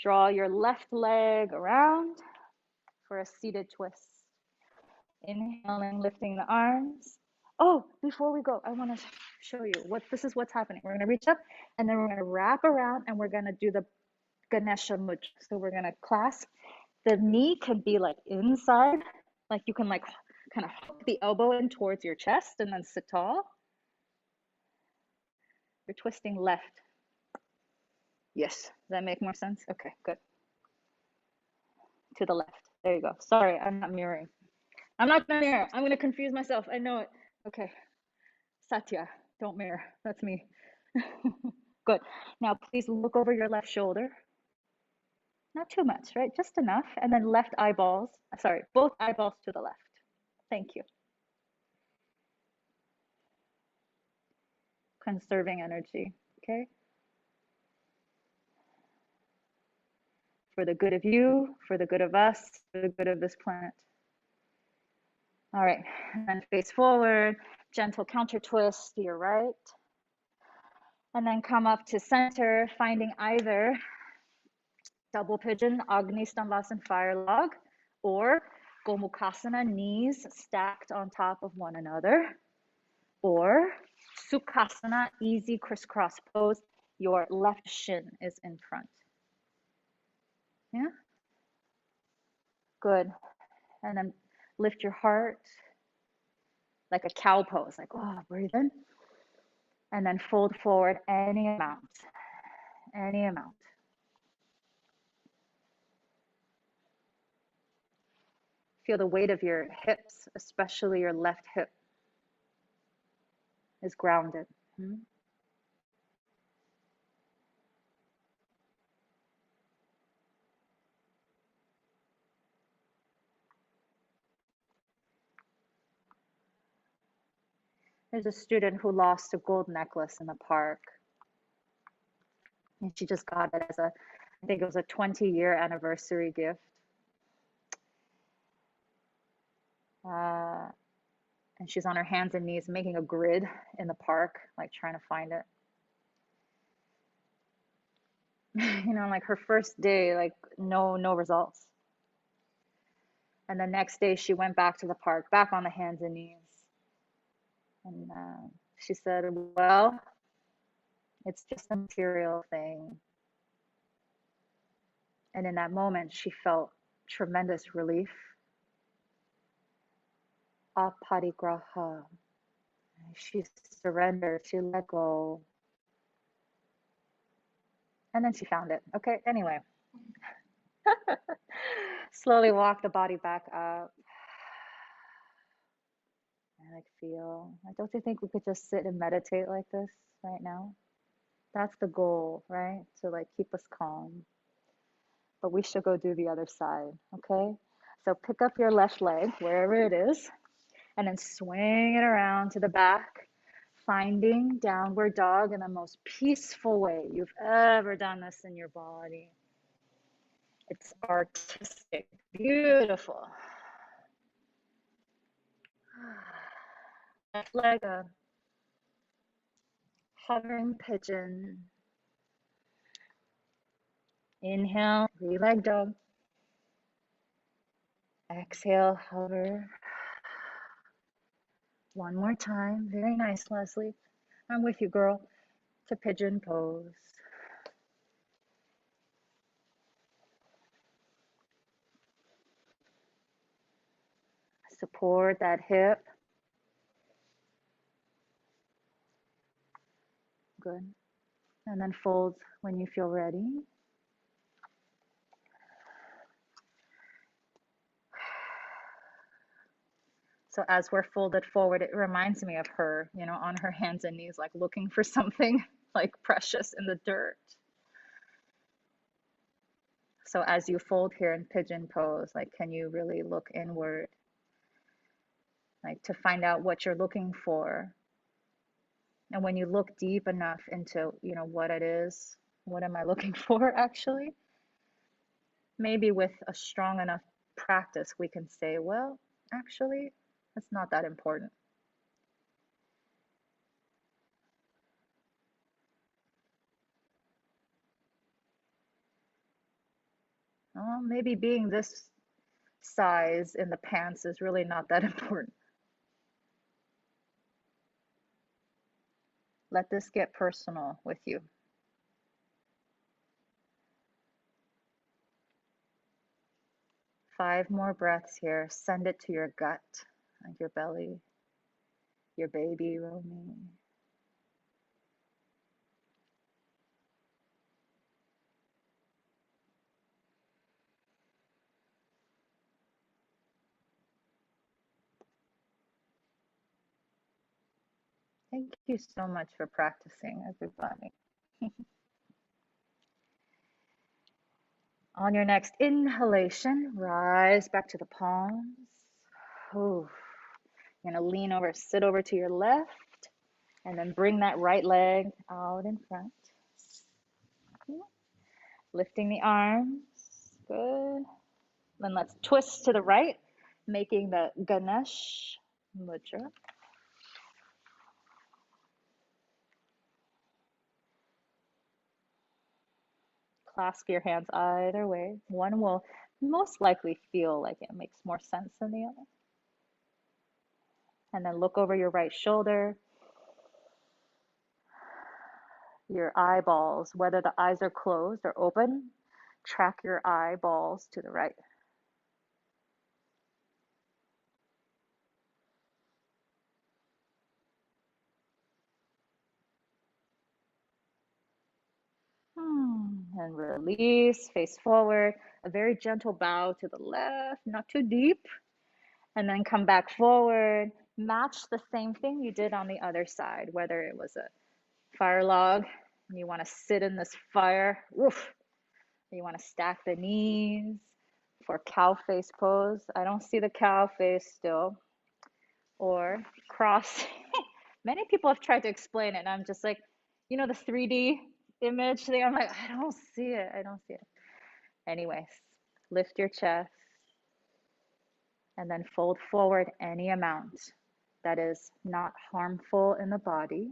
Draw your left leg around for a seated twist. Inhaling, lifting the arms. Oh, before we go, I want to show you this is what's happening. We're going to reach up, and then we're going to wrap around, and we're going to do the Ganesha Mudra. So we're going to clasp. The knee can be like inside, like you can like kind of hook the elbow in towards your chest and then sit tall. You're twisting left. Yes. Does that make more sense? Okay, good. To the left. There you go. Sorry, I'm not mirroring. I'm not going to mirror. I'm going to confuse myself. I know it. Okay. Satya, don't mirror. That's me. Good. Now, please look over your left shoulder. Not too much, right? Just enough. And then both eyeballs to the left. Thank you. Conserving energy, okay? For the good of you, for the good of us, for the good of this planet. All right, and then face forward, gentle counter twist to your right. And then come up to center, finding either double pigeon, Agni Stambhasana fire log, or Gomukhasana, knees stacked on top of one another, or Sukhasana, easy crisscross pose, your left shin is in front. Yeah? Good. And then lift your heart like a cow pose, like, oh, breathe in. And then fold forward any amount, any amount. Feel the weight of your hips, especially your left hip, is grounded. There's a student who lost a gold necklace in the park. And she just got it as I think it was a 20-year anniversary gift. And she's on her hands and knees making a grid in the park, like trying to find it. Like her first day, like no results. And the next day she went back to the park, back on the hands and knees. And she said, well, it's just a material thing. And in that moment, she felt tremendous relief. Aparigraha. She surrendered, she let go. And then she found it. Okay, anyway. Slowly walk the body back up. And feel. Don't you think we could just sit and meditate like this right now? That's the goal, right? To keep us calm. But we should go do the other side, okay? So pick up your left leg, wherever it is, and then swing it around to the back, finding downward dog in the most peaceful way you've ever done this in your body. It's artistic, beautiful. Left leg up. Hovering pigeon. Inhale, three-leg dog. Exhale, hover. One more time. Very nice, Leslie. I'm with you, girl. To pigeon pose. Support that hip. Good. And then fold when you feel ready. So as we're folded forward, it reminds me of her, you know, on her hands and knees, like looking for something like precious in the dirt. So as you fold here in pigeon pose, like, can you really look inward, like to find out what you're looking for? And when you look deep enough into, you know, what it is, what am I looking for actually? Maybe with a strong enough practice, we can say, well, actually, it's not that important. Maybe being this size in the pants is really not that important. Let this get personal with you. Five more breaths here. Send it to your gut, like your belly, your baby roaming. Thank you so much for practicing, everybody. On your next inhalation, rise back to the palms. Ooh. You're gonna lean over, sit over to your left, and then bring that right leg out in front. Lifting the arms, good. Then let's twist to the right, making the Ganesh Mudra. Clasp your hands either way. One will most likely feel like it makes more sense than the other. And then look over your right shoulder, your eyeballs, whether the eyes are closed or open, track your eyeballs to the right. And release, face forward, a very gentle bow to the left, not too deep. And then come back forward, match the same thing you did on the other side, whether it was a fire log, and you want to sit in this fire, woof, you want to stack the knees for cow face pose. I don't see the cow face still. Or cross. Many people have tried to explain it, and I'm just like, you know, the 3D image thing. I'm like, I don't see it. I don't see it. Anyways, lift your chest and then fold forward any amount that is not harmful in the body.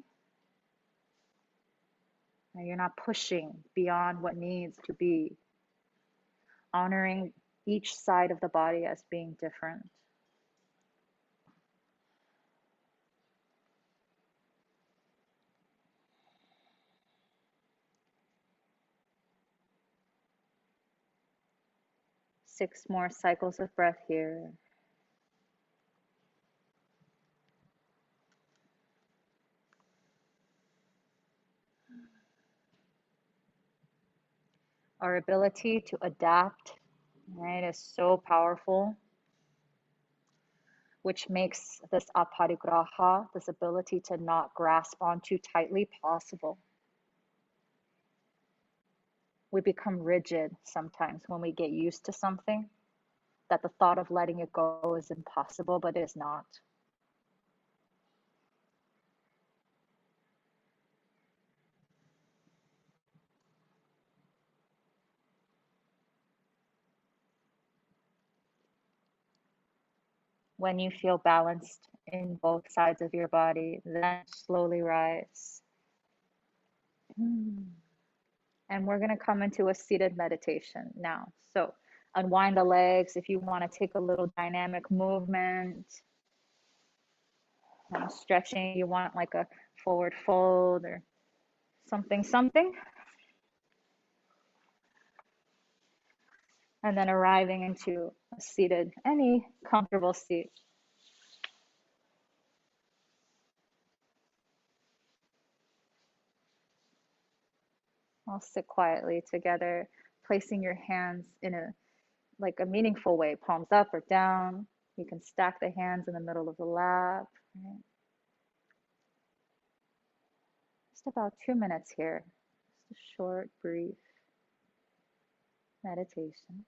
And you're not pushing beyond what needs to be, honoring each side of the body as being different. Six more cycles of breath here. Our ability to adapt, right, is so powerful, which makes this aparigraha, this ability to not grasp on too tightly, possible. We become rigid sometimes when we get used to something, that the thought of letting it go is impossible, but it is not. When you feel balanced in both sides of your body, then slowly rise. And we're going to come into a seated meditation now. So unwind the legs if you want to take a little dynamic movement. kind of stretching. You want like a forward fold or something, something. And then arriving into a seated, any comfortable seat. I'll sit quietly together, placing your hands in a meaningful way, palms up or down. You can stack the hands in the middle of the lap. Right? Just about 2 minutes here. Just a short, brief meditation.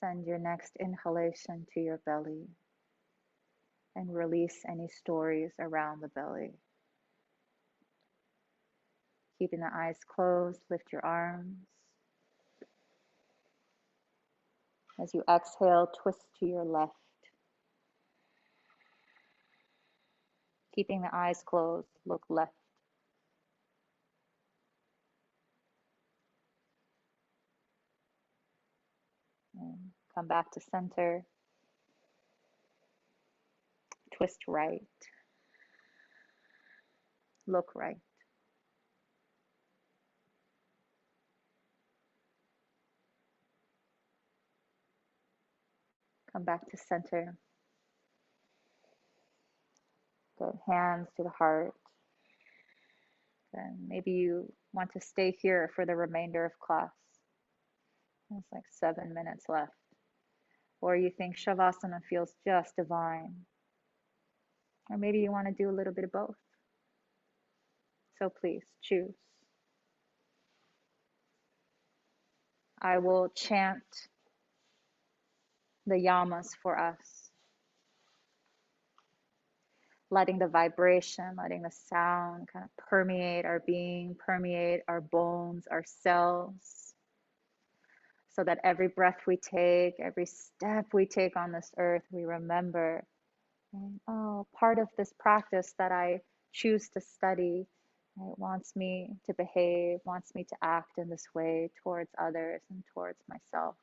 Send your next inhalation to your belly and release any stories around the belly. Keeping the eyes closed, lift your arms. As you exhale, twist to your left. Keeping the eyes closed, look left. And come back to center. Twist right. Look right. Come back to center. Good. Hands to the heart. And maybe you want to stay here for the remainder of class. It's like 7 minutes left. Or you think Shavasana feels just divine. Or maybe you want to do a little bit of both. So please choose. I will chant the Yamas for us, letting the vibration, letting the sound kind of permeate our being, permeate our bones, our cells, so that every breath we take, every step we take on this earth, we remember, oh, part of this practice that I choose to study, right, wants me to behave, wants me to act in this way towards others and towards myself.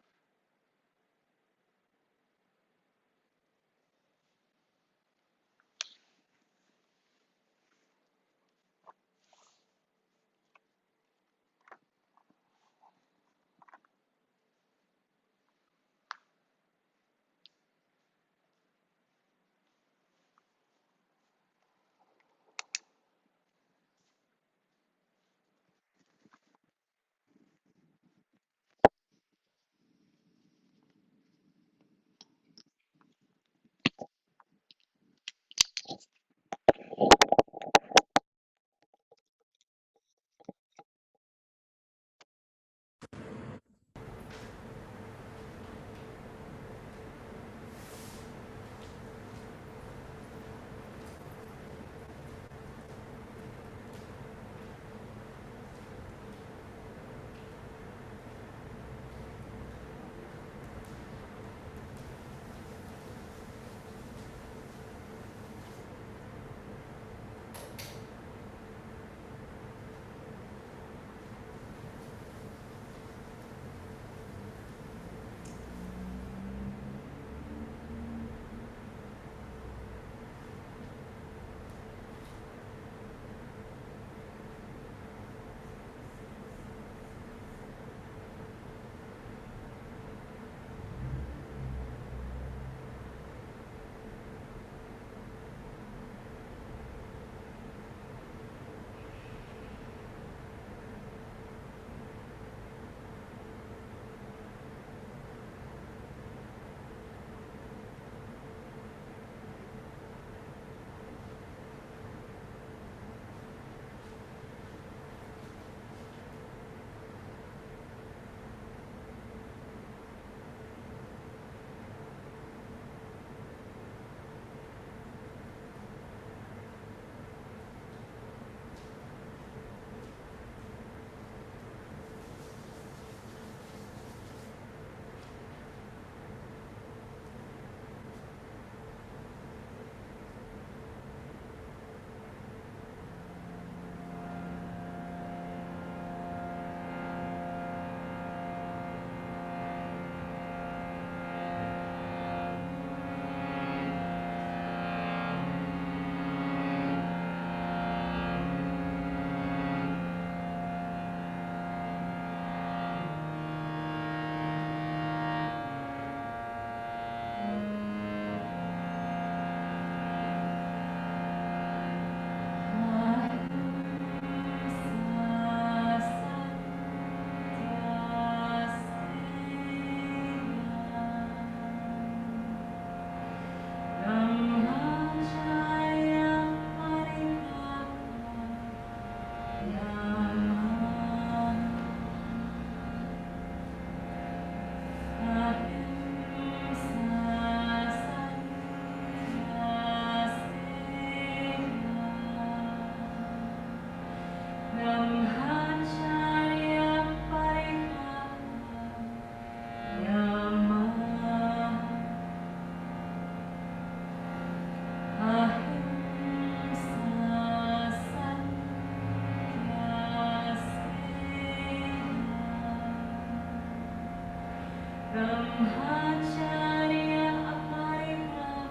Brahmacharya Aparigraha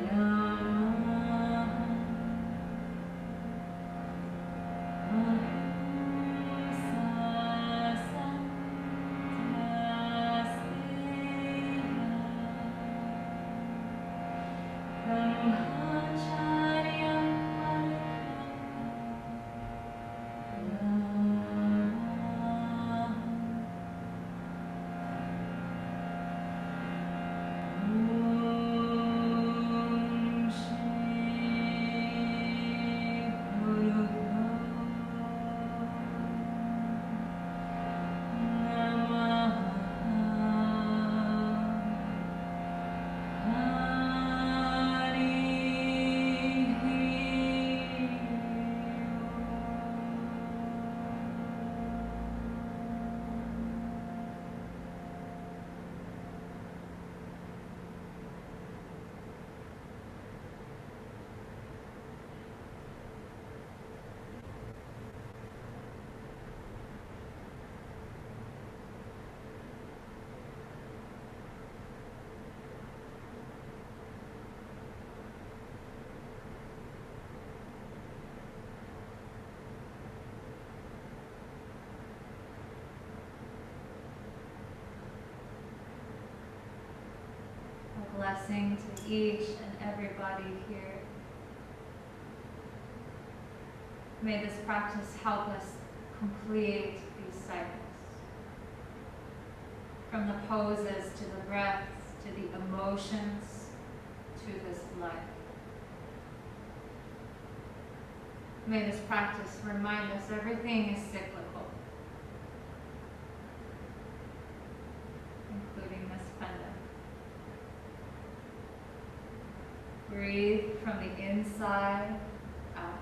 Yamah Ahimsa Satya Asteya Brahmacharya blessing to each and everybody here. May this practice help us complete these cycles. From the poses to the breaths to the emotions to this life. May this practice remind us everything is cyclical, including this pandemic. Breathe from the inside out.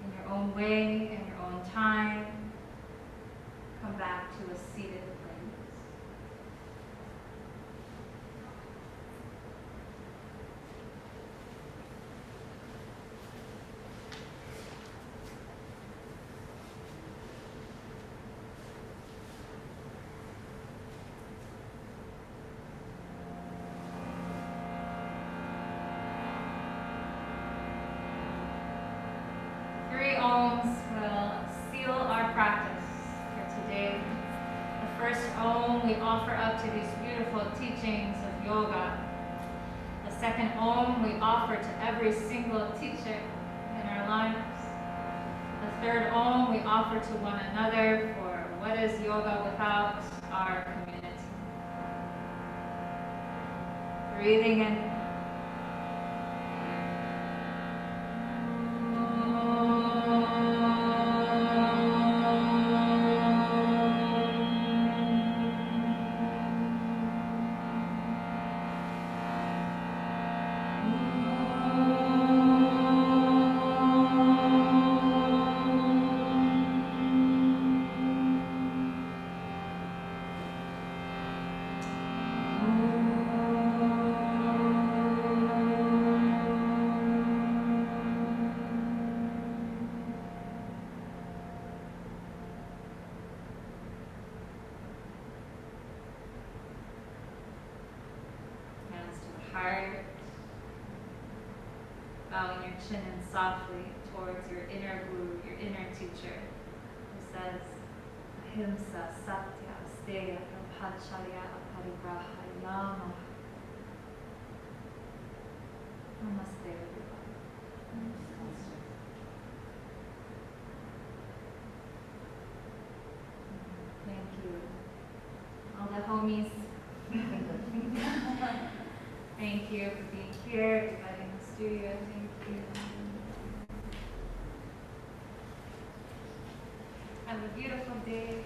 In your own way, in your own time, come back to a seated place. Three ohms will seal our practice for today. The first ohm we offer up to these beautiful teachings of yoga. The second ohm we offer to every single teacher in our lives. The third ohm we offer to one another for what is yoga without our community. Breathing in. Heart, bowing your chin in softly towards your inner guru, your inner teacher, who says, Ahimsa, Satya, Asteya, Brahmacharya, Aparigraha, Yamah. Namaste, everybody. Thank you. All the homies. Thank you for being here, everybody in the studio. Thank you. Have a beautiful day.